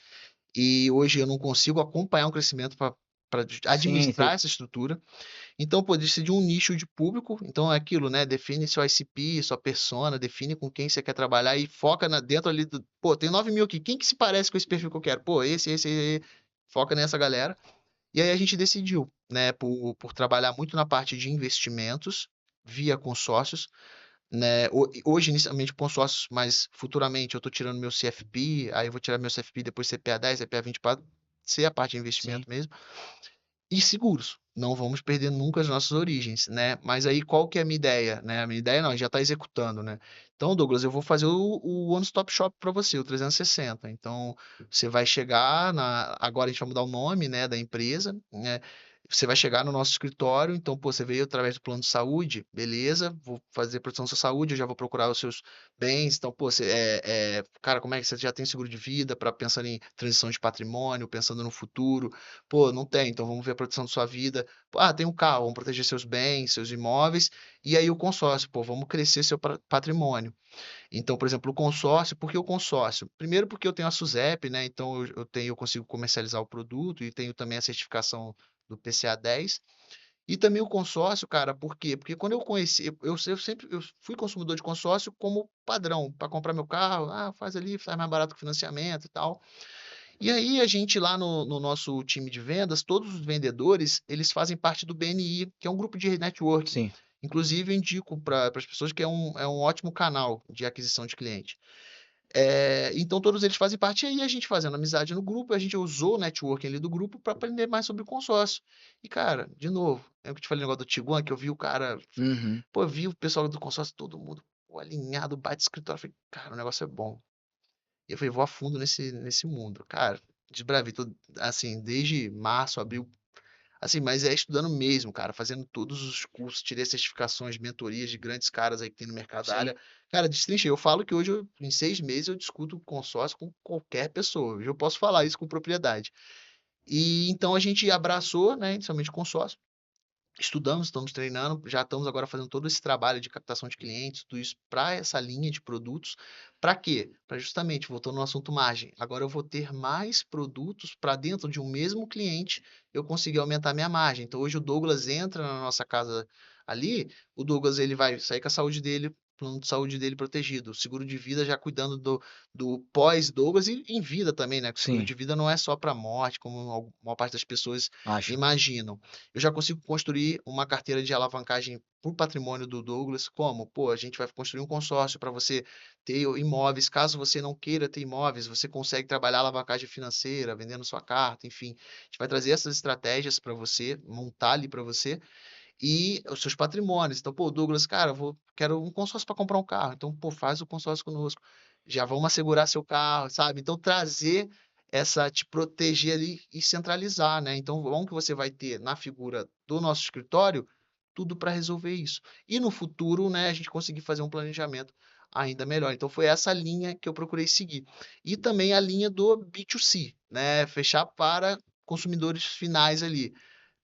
E hoje eu não consigo acompanhar um crescimento para
Sim,
administrar essa estrutura. Então, pô, decidi um nicho de público. Então, é aquilo, né? Define seu ICP, sua persona, define com quem você quer trabalhar e foca dentro ali do. Pô, tem 9 mil aqui. Quem que se parece com esse perfil que eu quero? Pô, esse. Foca nessa galera. E aí a gente decidiu, né, por trabalhar muito na parte de investimentos via consórcios, né? Hoje, inicialmente, consórcios, mas futuramente eu estou tirando meu CFP, aí eu vou tirar meu CFP, depois CPA 10, CPA 24, ser a parte de
Sim.
investimento mesmo. E seguros. Não vamos perder nunca as nossas origens, né? Mas aí qual que é a minha ideia, né? A minha ideia não, a gente já está executando, né? Então, Douglas, eu vou fazer o One Stop Shop para você, o 360. Então, você vai chegar na. Agora a gente vai mudar o nome, né, da empresa, né? Você vai chegar no nosso escritório, então, pô, você veio através do plano de saúde, beleza, vou fazer a proteção da sua saúde, eu já vou procurar os seus bens, então, pô, cara, como é que você já tem seguro de vida para pensando em transição de patrimônio, pensando no futuro? Pô, não tem, então vamos ver a proteção da sua vida. Ah, tem um carro, vamos proteger seus bens, seus imóveis, e aí o consórcio, pô, vamos crescer seu patrimônio. Então, por exemplo, o consórcio, por que o consórcio? Primeiro porque eu tenho a SUSEP, né? Então eu consigo comercializar o produto e tenho também a certificação do PCA 10. E também o consórcio, cara, por quê? Porque quando eu conheci, eu fui consumidor de consórcio como padrão, para comprar meu carro, faz ali, faz mais barato que financiamento e tal. E aí a gente lá no nosso time de vendas, todos os vendedores, eles fazem parte do BNI, que é um grupo de networking.
Sim.
Inclusive, eu indico para as pessoas que é um ótimo canal de aquisição de cliente. Então, todos eles fazem parte, e aí a gente fazendo amizade no grupo, a gente usou o networking ali do grupo para aprender mais sobre o consórcio. E, cara, de novo, eu que te falei o negócio do Tiguan, que eu vi o cara,
Uhum.
pô, eu vi o pessoal do consórcio, todo mundo pô, alinhado, bate escritório. Eu falei, cara, o negócio é bom. E eu falei, vou a fundo nesse mundo. Cara, desbravei todo, assim, desde março, abril, assim, mas é estudando mesmo, cara, fazendo todos os cursos, tirei certificações, mentorias de grandes caras aí que tem no mercado da
Sim.
área. Cara, destrinchei. Eu falo que hoje, em 6 meses, eu discuto consórcio com qualquer pessoa. Hoje eu posso falar isso com propriedade. E então a gente abraçou, né, inicialmente o consórcio. Estudamos, estamos treinando, já estamos agora fazendo todo esse trabalho de captação de clientes, tudo isso para essa linha de produtos. Para quê? Para justamente, voltando no assunto margem, agora eu vou ter mais produtos para dentro de um mesmo cliente eu conseguir aumentar minha margem. Então hoje o Douglas entra na nossa casa ali, o Douglas ele vai sair com a saúde dele, plano de saúde dele protegido, o seguro de vida já cuidando do pós-Douglas e em vida também, né? Que o seguro
Sim.
de vida não é só para morte, como a maior parte das pessoas
Acho.
imaginam. Eu já consigo construir uma carteira de alavancagem para o patrimônio do Douglas. Como? Pô, a gente vai construir um consórcio para você ter imóveis. Caso você não queira ter imóveis, você consegue trabalhar alavancagem financeira, vendendo sua carta, enfim. A gente vai trazer essas estratégias para você, montar ali para você e os seus patrimônios. Então, pô, Douglas, cara, quero um consórcio para comprar um carro. Então, pô, faz o consórcio conosco. Já vamos assegurar seu carro, sabe? Então, trazer te proteger ali e centralizar, né? Então, bom que você vai ter na figura do nosso escritório tudo para resolver isso. E no futuro, né, a gente conseguir fazer um planejamento ainda melhor. Então, foi essa linha que eu procurei seguir. E também a linha do B2C, né? Fechar para consumidores finais ali.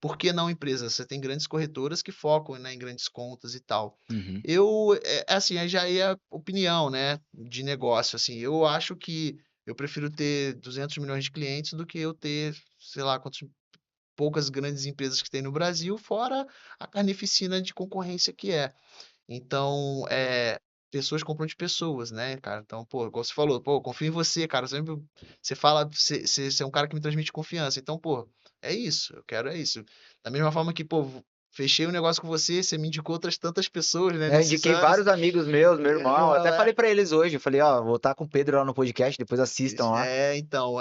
Por que não empresas? Você tem grandes corretoras que focam, né, em grandes contas e tal.
Uhum.
Assim, aí já é opinião, né, de negócio, assim, eu acho que eu prefiro ter 200 milhões de clientes do que eu ter, sei lá, poucas grandes empresas que tem no Brasil, fora a carnificina de concorrência que é. Então, pessoas compram de pessoas, né, cara? Então, pô, igual você falou, pô, eu confio em você, cara. Sempre você fala, você é um cara que me transmite confiança. Então, pô, é isso, eu quero é isso. Da mesma forma que, pô, fechei um negócio com você, você me indicou outras tantas pessoas, né,
Eu
nesses
indiquei
anos.
vários amigos meus, meu irmão, até
É,
falei pra eles hoje, eu falei, ó, vou estar com o Pedro lá no podcast, depois assistam lá.
então,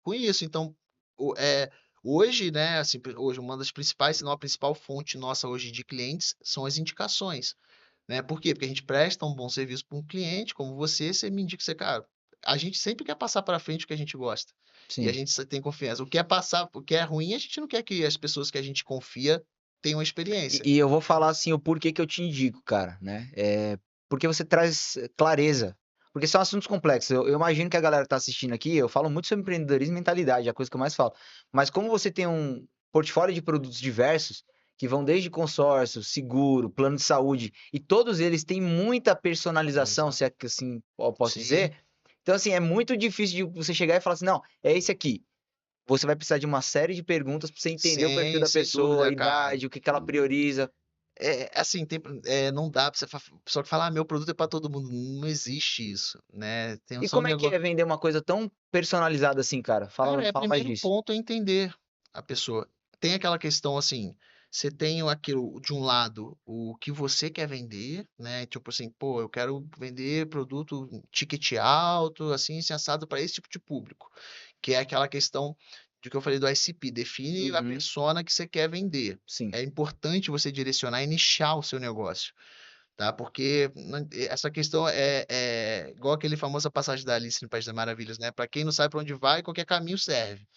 com isso, então, o- é, hoje, né, assim, hoje uma das principais, se não a principal fonte nossa hoje de clientes são as indicações, né? Por quê? Porque a gente presta um bom serviço para um cliente, como você me indica, você, cara, a gente sempre quer passar para frente o que a gente gosta. E a
Sim.
gente tem confiança. O que é ruim, a gente não quer que as pessoas que a gente confia tenham experiência.
E eu vou falar assim o porquê que eu te indico, cara, né? Porque você traz clareza. Porque são assuntos complexos. Eu imagino que a galera que tá assistindo aqui, eu falo muito sobre empreendedorismo e mentalidade, é a coisa que eu mais falo. Mas como você tem um portfólio de produtos diversos, que vão desde consórcio, seguro, plano de saúde, e todos eles têm muita personalização,
Personalizar.
se é que assim eu posso
Sim,
dizer. Então, assim, é muito difícil de você chegar e falar assim, não, é esse aqui. Você vai precisar de uma série de perguntas para você entender o perfil
sim,
da
sem
pessoa, a
dúvida, cara.
idade, o que que ela prioriza.
Assim, não dá pra você pessoa que fala, meu produto é para todo mundo. Não existe isso, né? Tem
E
só um
como é que
negócio.
é vender uma coisa tão personalizada assim, cara?
Cara,
Fala mais
primeiro
disso.
ponto é entender a pessoa. Tem aquela questão assim, você tem aquilo de um lado o que você quer vender, né? Tipo assim, pô, eu quero vender produto ticket alto, assim, assado para esse tipo de público, que é aquela questão. do que eu falei do ICP, define a
Uhum.
persona que você quer vender.
Sim.
É importante você direcionar e nichar o seu negócio, tá? Porque essa questão é igual aquele famosa passagem da Alice no País das Maravilhas, né? Para quem não sabe para onde vai, qualquer caminho serve.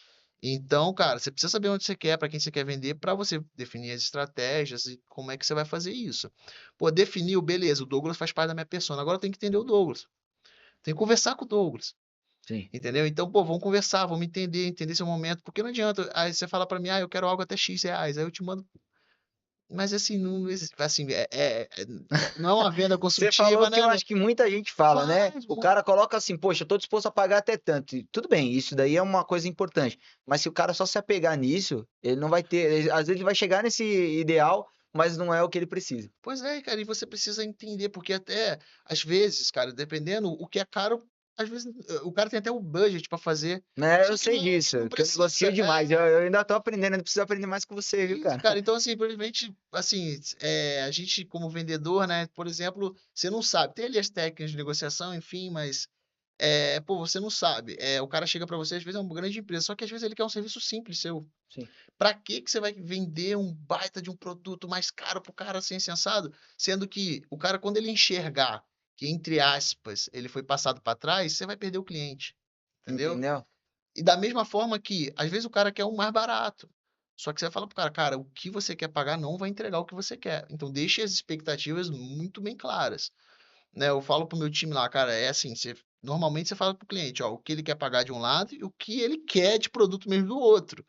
Então, cara, você precisa saber onde você quer, para quem você quer vender, para você definir as estratégias e como é que você vai fazer isso. Pô, definiu, beleza, o Douglas faz parte da minha persona. Agora eu tenho que entender o Douglas. Tem que conversar com o Douglas.
Sim.
Entendeu? Então, pô, vamos conversar, vamos entender seu momento, porque não adianta, aí você fala pra mim, eu quero algo até X reais, aí eu te mando, mas assim, não, assim, não é uma venda
Você falou
consultiva,
que eu
né, né?
acho que muita gente fala, né?
Faz,
O cara coloca assim, poxa, eu tô disposto a pagar até tanto. E tudo bem, isso daí é uma coisa importante. Mas se o cara só se apegar nisso, ele não vai ter. Às vezes ele vai chegar nesse ideal, mas não é o que ele precisa.
pois é, cara, e você precisa entender, porque até, às vezes, cara, dependendo, o que é caro, às vezes, o cara tem até o budget pra fazer,
Né?
só
Eu
que
sei
não,
disso,
não
que eu
precisa,
negocio demais. Eu ainda tô aprendendo, ainda preciso aprender mais com você, viu,
isso,
cara?
cara. Então, assim, infelizmente, assim, a gente, como vendedor, né, por exemplo, você não sabe, tem ali as técnicas de negociação, enfim, mas, pô, você não sabe. O cara chega pra você, às vezes é uma grande empresa, só que às vezes ele quer um serviço simples seu.
Sim.
Pra que que você vai vender um baita de um produto mais caro pro cara assim, sensado, sendo que o cara, quando ele enxergar que, entre aspas, ele foi passado pra trás, você vai perder o cliente, entendeu?
Entendeu?
E da mesma forma que, às vezes, o cara quer um mais barato. Só que você fala pro cara, cara, o que você quer pagar não vai entregar o que você quer. Então deixe as expectativas muito bem claras, né? Eu falo pro meu time lá, cara, é assim, normalmente você fala pro cliente, ó, o que ele quer pagar de um lado e o que ele quer de produto mesmo do outro.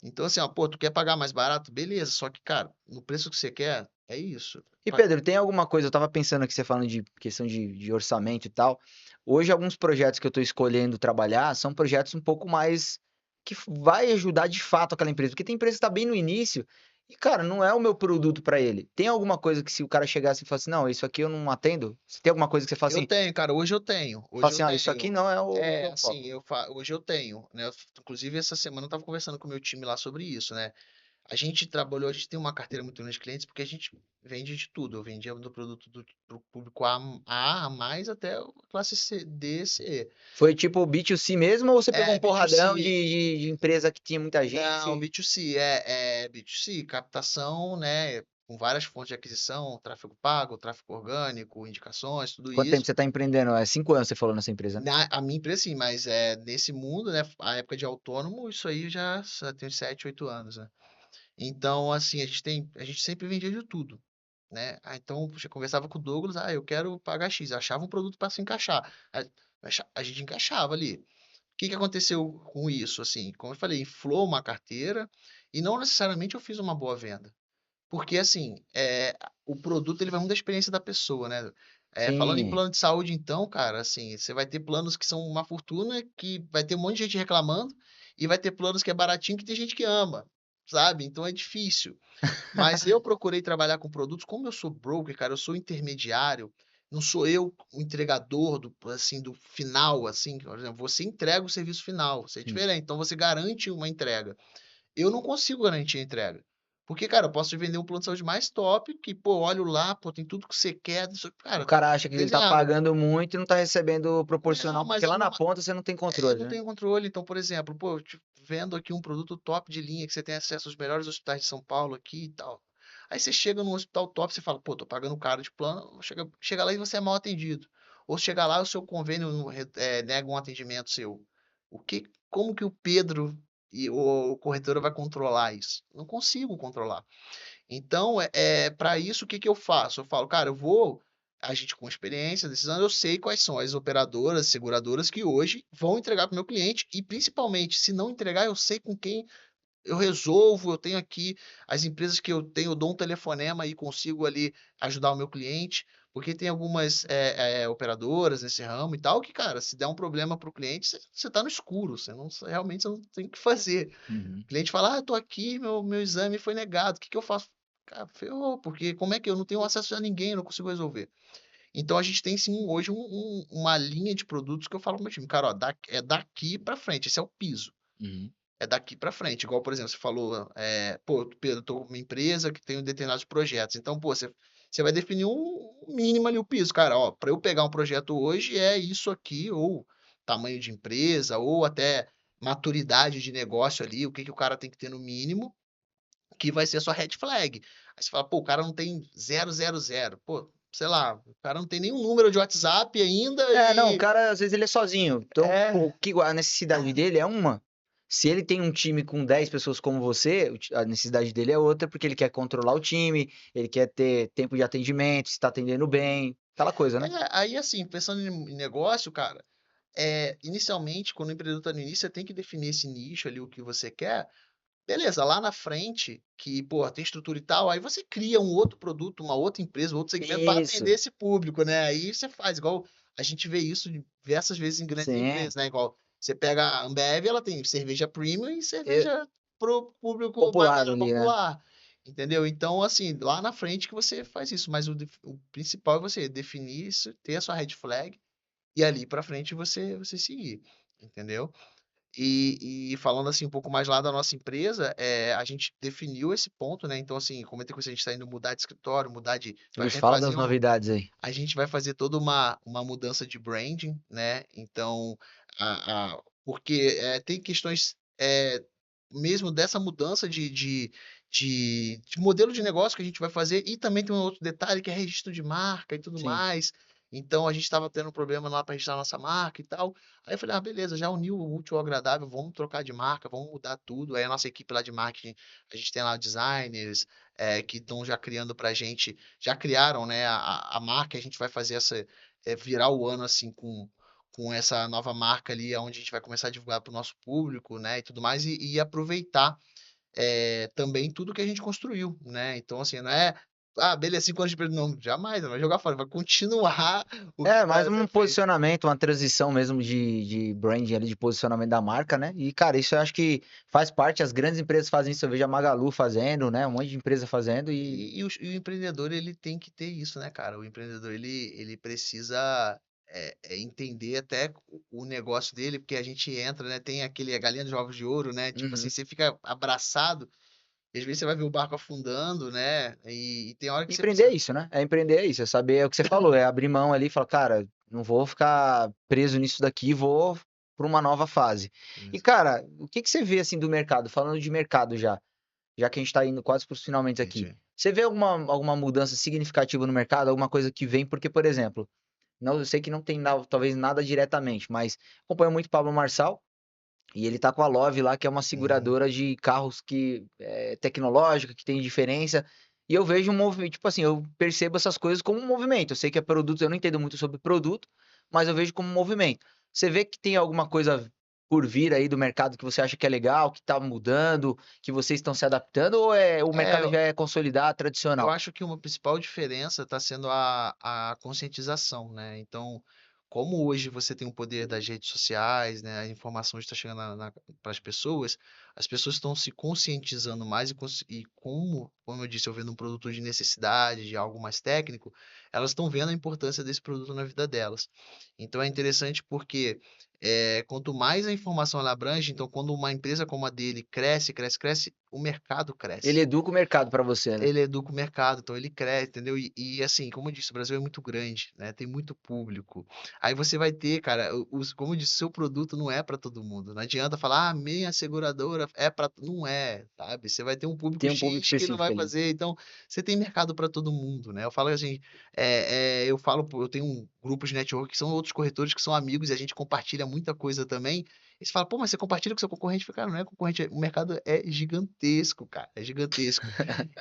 Então, assim, ó, pô, tu quer pagar mais barato? Beleza, só que, cara, no preço que você quer, é isso.
E Pedro, tem alguma coisa, eu tava pensando aqui, você falando de questão de orçamento e tal. Hoje, alguns projetos que eu tô escolhendo trabalhar são projetos um pouco mais que vai ajudar de fato aquela empresa. Porque tem empresa que tá bem no início e, cara, não é o meu produto para ele. Tem alguma coisa que se o cara chegasse e falasse, não, isso aqui eu não atendo? Se tem alguma coisa que você fala
Eu
assim,
tenho, cara, hoje eu tenho,
fala
hoje eu
assim, ah, isso aqui
tenho.
não é o
É,
meu
assim,
foco.
hoje eu tenho, né? Inclusive, essa semana eu tava conversando com o meu time lá sobre isso, né? A gente trabalhou, a gente tem uma carteira muito grande de clientes porque a gente vende de tudo. Eu vendia do produto do público A mais até a classe C, D, C.
Foi tipo B2C mesmo ou você pegou um
É,
porradão de,
B2C.
de empresa que tinha muita
Não,
gente?
B2C é B2C, captação, né? Com várias fontes de aquisição, tráfego pago, tráfego orgânico, indicações, tudo
Quanto tempo
isso.
você tá empreendendo? É 5 anos você falou nessa empresa, né?
A minha empresa, sim, mas nesse mundo, né? A época de autônomo, isso aí já tem uns 7, 8 anos, né? Então, assim, a gente sempre vendia de tudo, né? Então, você conversava com o Douglas, eu quero pagar X, achava um produto para se encaixar. A gente encaixava ali. O que que aconteceu com isso, assim? Como eu falei, inflou uma carteira e não necessariamente eu fiz uma boa venda. Porque, assim, o produto ele vai muito da experiência da pessoa, né? Falando em
Sim.
plano de saúde, então, cara, assim, você vai ter planos que são uma fortuna, que vai ter um monte de gente reclamando, e vai ter planos que é baratinho, que tem gente que ama, sabe? Então é difícil. Mas eu procurei trabalhar com produtos, como eu sou broker, cara, eu sou intermediário, não sou eu o entregador do, assim, do final, assim, por exemplo, você entrega o serviço final, você é
Sim.
diferente, então você garante uma entrega. Eu não consigo garantir a entrega. Porque, cara, eu posso te vender um plano de saúde mais top, que, pô, olho lá, pô, tem tudo que você quer,
O
cara,
cara acha que ele tá
desenhado.
pagando muito e não tá recebendo
Não,
proporcional, porque
mas
lá
eu não,
na ponta você não tem
eu
controle,
não
né?
tenho controle. Então, por exemplo, pô, eu te vendo aqui um produto top de linha, que você tem acesso aos melhores hospitais de São Paulo aqui e tal. Aí você chega num hospital top, você fala, pô, tô pagando caro de plano, chega lá e você é mal atendido. Ou chega lá, o seu convênio nega um atendimento seu. Como que o Pedro e o corretora vai controlar isso? Não consigo controlar. Então, para isso, o que que eu faço? Eu falo, cara, a gente com experiência desses anos, eu sei quais são as operadoras, seguradoras que hoje vão entregar para o meu cliente e, principalmente, se não entregar, eu sei com quem eu resolvo, eu tenho aqui as empresas que eu tenho, eu dou um telefonema e consigo ali ajudar o meu cliente, porque tem algumas operadoras nesse ramo e tal, que, cara, se der um problema para o cliente, você está no escuro, realmente você não tem o que fazer.
Uhum.
O cliente fala, tô aqui, meu exame foi negado, o que que eu faço? Cara, ferrou, porque como é que eu não tenho acesso a ninguém, eu não consigo resolver. Então a gente tem sim hoje uma linha de produtos que eu falo pro meu time, cara, ó, é daqui para frente, esse é o piso.
Uhum.
É daqui para frente. Igual, por exemplo, você falou, pô, Pedro, eu tô com uma empresa que tem determinados projetos. Então, pô, você vai definir um mínimo ali, o piso. Cara, ó, para eu pegar um projeto hoje é isso aqui, ou tamanho de empresa, ou até maturidade de negócio ali, o que que o cara tem que ter no mínimo, que vai ser a sua red flag. Aí você fala: "Pô, o cara não tem 000, pô, sei lá, o cara não tem nenhum número de WhatsApp ainda
É, não, o
e"
cara às vezes ele é sozinho. Então, pô,
é,
a necessidade dele é uma. Se ele tem um time com 10 pessoas como você, a necessidade dele é outra, porque ele quer controlar o time, ele quer ter tempo de atendimento, se tá atendendo bem, aquela coisa, né?
aí assim, pensando em negócio, cara, inicialmente, quando o empreendedor tá no início, você tem que definir esse nicho ali, o que você quer. Beleza, lá na frente, que, pô, tem estrutura e tal, aí você cria um outro produto, uma outra empresa, um outro segmento para atender
Isso,
esse público, né? Aí você faz, igual a gente vê isso diversas vezes em grandes
sim.
empresas, né? Igual você pega a Ambev, ela tem cerveja premium e
É
cerveja pro público mais
popular ali, né?
popular, entendeu? Então, assim, lá na frente que você faz isso, mas o principal é você definir isso, ter a sua red flag e ali para frente você seguir, entendeu? E falando, assim, um pouco mais lá da nossa empresa, a gente definiu esse ponto, né, então, assim, comentei com você, a gente está indo mudar de escritório, vai
Luiz, fala das
refazer
novidades aí.
a gente vai fazer toda uma mudança de branding, né, então, porque, tem questões, mesmo dessa mudança de modelo de negócio que a gente vai fazer, e também tem um outro detalhe que é registro de marca e tudo
Sim.
mais. Então a gente estava tendo um problema lá para registrar nossa marca e tal. Aí eu falei: "Ah, beleza, já uniu o útil ao agradável, vamos trocar de marca, vamos mudar tudo". Aí a nossa equipe lá de marketing, a gente tem lá designers, que estão já criando pra gente, já criaram, né, a marca, a gente vai fazer virar o ano, assim, com essa nova marca ali, aonde a gente vai começar a divulgar para o nosso público, né, e tudo mais, e aproveitar, também tudo que a gente construiu, né. Então, assim, não é: "Ah, beleza, 5 anos de empresa", não, jamais, não vai jogar fora, vai continuar o que
É, mais
está
um
sendo feito.
posicionamento, uma transição mesmo de branding ali, de posicionamento da marca, né? E, cara, isso eu acho que faz parte, as grandes empresas fazem isso, eu vejo a Magalu fazendo, né? Um monte de empresa fazendo e
E o empreendedor, ele tem que ter isso, né, cara. O empreendedor, ele precisa, entender até o negócio dele, porque a gente entra, né, tem aquele a galinha dos ovos de ouro, né, tipo assim,
Uhum.
você fica abraçado, e às vezes você vai ver o barco afundando, né, e tem hora que você
Empreender é
precisa
isso, né? É empreender é isso, é saber, é o que você falou, é abrir mão ali e falar, cara, não vou ficar preso nisso daqui, vou para uma nova fase. E,
isso,
cara, o que que você vê assim do mercado? Falando de mercado já que a gente tá indo quase para os finalmente aqui.
entendi.
Você vê alguma mudança significativa no mercado, alguma coisa que vem? Porque, por exemplo, não, eu sei que não tem talvez nada diretamente, mas acompanho muito o Pablo Marçal e ele tá com a Love lá, que é uma
Uhum.
seguradora de carros que é tecnológica, que tem diferença. E eu vejo um movimento, tipo assim, eu percebo essas coisas como um movimento. Eu sei que é produto, eu não entendo muito sobre produto, mas eu vejo como um movimento. Você vê que tem alguma coisa por vir aí do mercado que você acha que é legal, que tá mudando, que vocês estão se adaptando, ou o
É,
mercado já é consolidado,
eu
tradicional?
acho que uma principal diferença está sendo a conscientização, né? Então, como hoje você tem o poder das redes sociais, né? A informação está chegando para as pessoas estão se conscientizando mais e como eu disse, eu vendo um produto de necessidade, de algo mais técnico, elas estão vendo a importância desse produto na vida delas. Então é interessante porque quanto mais a informação ela abrange, então quando uma empresa como a dele cresce, cresce, cresce, o mercado
Ele
cresce.
educa o mercado para você, né?
Ele educa o mercado, então ele cresce, entendeu? E assim, como eu disse, o Brasil é muito grande, né? Tem muito público. Aí você vai ter, cara, como eu disse, o seu produto não é para todo mundo. Não adianta falar, minha seguradora é para, não é, sabe? Você vai ter um público
Tem um público
X que não vai
específico ali.
fazer, então você tem mercado para todo mundo, né? Eu falo assim, eu tenho um grupo de network que são outros corretores que são amigos e a gente compartilha muita coisa também. E você fala, pô, mas você compartilha com seu concorrente? Eu falo, cara, não é concorrente, o mercado é gigantesco, cara, é gigantesco.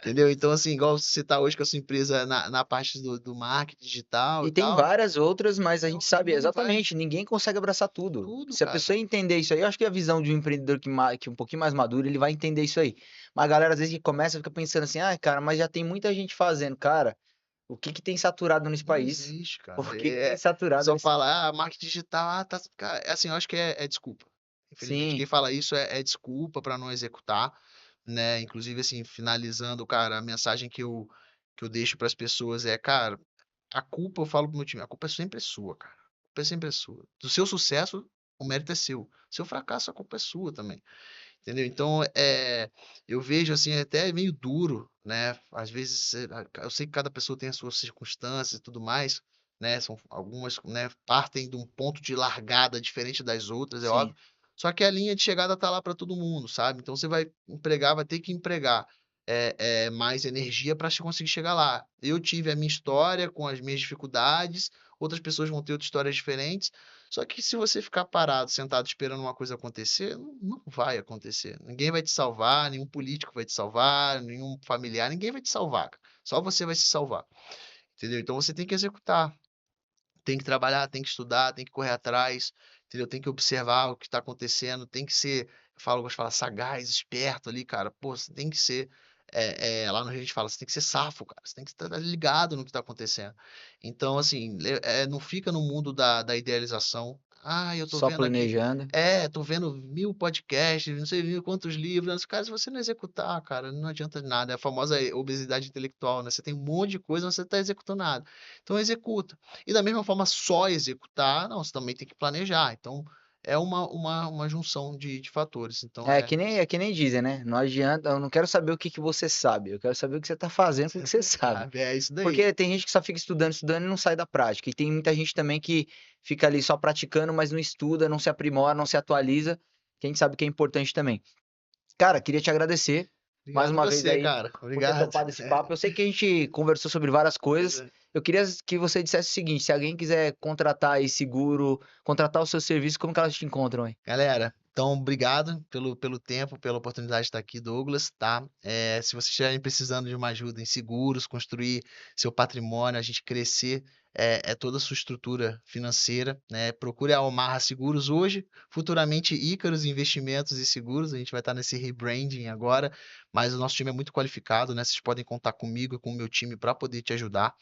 Entendeu? Então, assim, igual você tá hoje com a sua empresa na parte do marketing digital
E
e
tem
tal,
várias outras, mas a gente sabe
vai
exatamente, ninguém consegue abraçar tudo.
tudo,
Se a
cara.
pessoa entender isso aí, eu acho que a visão de um empreendedor que um pouquinho mais maduro, ele vai entender isso aí. Mas a galera às vezes que começa fica pensando assim, ah, cara, mas já tem muita gente fazendo, cara. O que que tem saturado nesse
Não
país?
existe, cara.
Por que que tem saturado
Só
nesse...
falar, marketing digital, tá, cara, assim, eu acho que é desculpa. Infelizmente,
Sim,
quem fala isso é desculpa para não executar, né? Inclusive, assim, finalizando, cara, a mensagem que eu deixo para as pessoas é, cara, a culpa, eu falo pro meu time, a culpa é sempre sua, cara. A culpa é sempre sua. Do seu sucesso, o mérito é seu. Seu fracasso, a culpa é sua também. Entendeu? Então, eu vejo assim até meio duro, né? Às vezes, eu sei que cada pessoa tem as suas circunstâncias e tudo mais, né? São algumas, né, partem de um ponto de largada diferente das outras, é
sim.
óbvio. Só que a linha de chegada tá lá para todo mundo, sabe? Então você vai ter que empregar mais energia para conseguir chegar lá. Eu tive a minha história com as minhas dificuldades, outras pessoas vão ter outras histórias diferentes. Só que se você ficar parado, sentado, esperando uma coisa acontecer, não vai acontecer. Ninguém vai te salvar, nenhum político vai te salvar, nenhum familiar, ninguém vai te salvar, cara. Só você vai se salvar, entendeu? Então você tem que executar, tem que trabalhar, tem que estudar, tem que correr atrás, entendeu? Tem que observar o que está acontecendo, tem que ser, eu gosto de falar, sagaz, esperto ali, cara. Pô, você tem que ser, lá no Rio a gente fala, você tem que ser safo, cara. Você tem que estar ligado no que está acontecendo. Então, assim, não fica no mundo da idealização. Ah, eu tô
Só
vendo aqui.
planejando.
Tô vendo 1000 podcasts, não sei quantos livros. Cara, se você não executar, cara, não adianta nada. É a famosa obesidade intelectual, né? Você tem um monte de coisa, mas você não está executando nada. Então, executa. E da mesma forma, só executar, não, você também tem que planejar. Então, é uma junção de fatores. Então,
É que nem dizem, né? Não adianta, eu não quero saber o que que você sabe, eu quero saber o que você tá fazendo com o que você sabe.
sabe, é isso daí.
Porque tem gente que só fica estudando, estudando e não sai da prática. E tem muita gente também que fica ali só praticando, mas não estuda, não se aprimora, não se atualiza, que a gente sabe que é importante também. Cara, queria te agradecer mais
Obrigado
uma vez
você,
aí
cara.
por ter
Obrigado.
topado esse papo. Eu sei que a gente conversou sobre várias
Pois
coisas.
é.
Eu queria que você dissesse o seguinte: se alguém quiser contratar aí seguro, contratar o seu serviço, como que elas te encontram aí?
Galera, então obrigado pelo tempo, pela oportunidade de estar aqui, Douglas, tá? Se vocês estiverem precisando de uma ajuda em seguros, construir seu patrimônio, a gente crescer toda a sua estrutura financeira, né? Procure a Almarra Seguros hoje, futuramente Ícaros Investimentos e Seguros, a gente vai estar nesse rebranding agora, mas o nosso time é muito qualificado, né? Vocês podem contar comigo e com o meu time para poder te ajudar,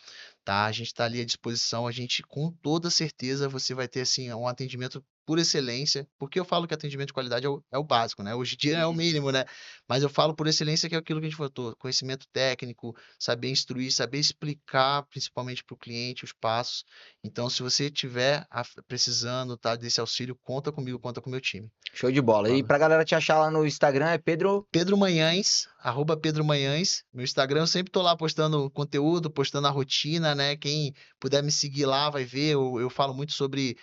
tá? A gente está ali à disposição, a gente com toda certeza você vai ter assim um atendimento por excelência, porque eu falo que atendimento de qualidade é o básico, né? Hoje em dia é o
Uhum.
mínimo, né? Mas eu falo por excelência que é aquilo que a gente falou, conhecimento técnico, saber instruir, saber explicar, principalmente para o cliente, os passos. Então, se você estiver precisando, tá, desse auxílio, conta comigo, conta com o meu time.
Show de bola. E
Fala.
pra galera te achar lá no Instagram é Pedro.
Pedro Manhães, arroba Pedro Manhães. Meu Instagram, eu sempre tô lá postando conteúdo, postando a rotina, né? Quem puder me seguir lá vai ver. Eu falo muito sobre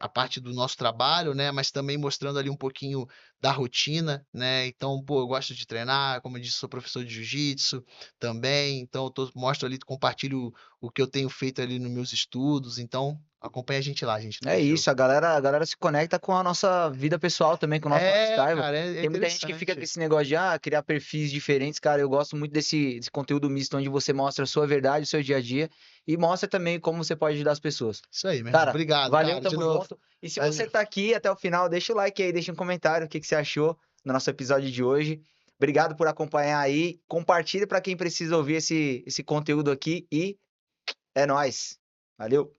a parte do nosso trabalho, né? Mas também mostrando ali um pouquinho da rotina, né? Então, pô, eu gosto de treinar, como eu disse, sou professor de jiu-jitsu também. Então, mostro ali, compartilho o que eu tenho feito ali nos meus estudos. Então, acompanha a gente lá, gente, no
É
perfil.
isso, a galera se conecta com a nossa vida pessoal também, com o nosso lifestyle.
Cara, é
Tem muita gente que fica com
interessante.
esse negócio de criar perfis diferentes, cara. Eu gosto muito desse conteúdo misto, onde você mostra a sua verdade, o seu dia a dia, e mostra também como você pode ajudar as pessoas.
Isso aí, meu irmão.
Cara,
Obrigado,
valeu,
cara, de
tamo
novo.
junto. E se você
Valeu.
tá aqui até o final, deixa o like aí, deixa um comentário, o que que você achou do nosso episódio de hoje. Obrigado por acompanhar aí. Compartilhe para quem precisa ouvir esse conteúdo aqui e é nóis. Valeu.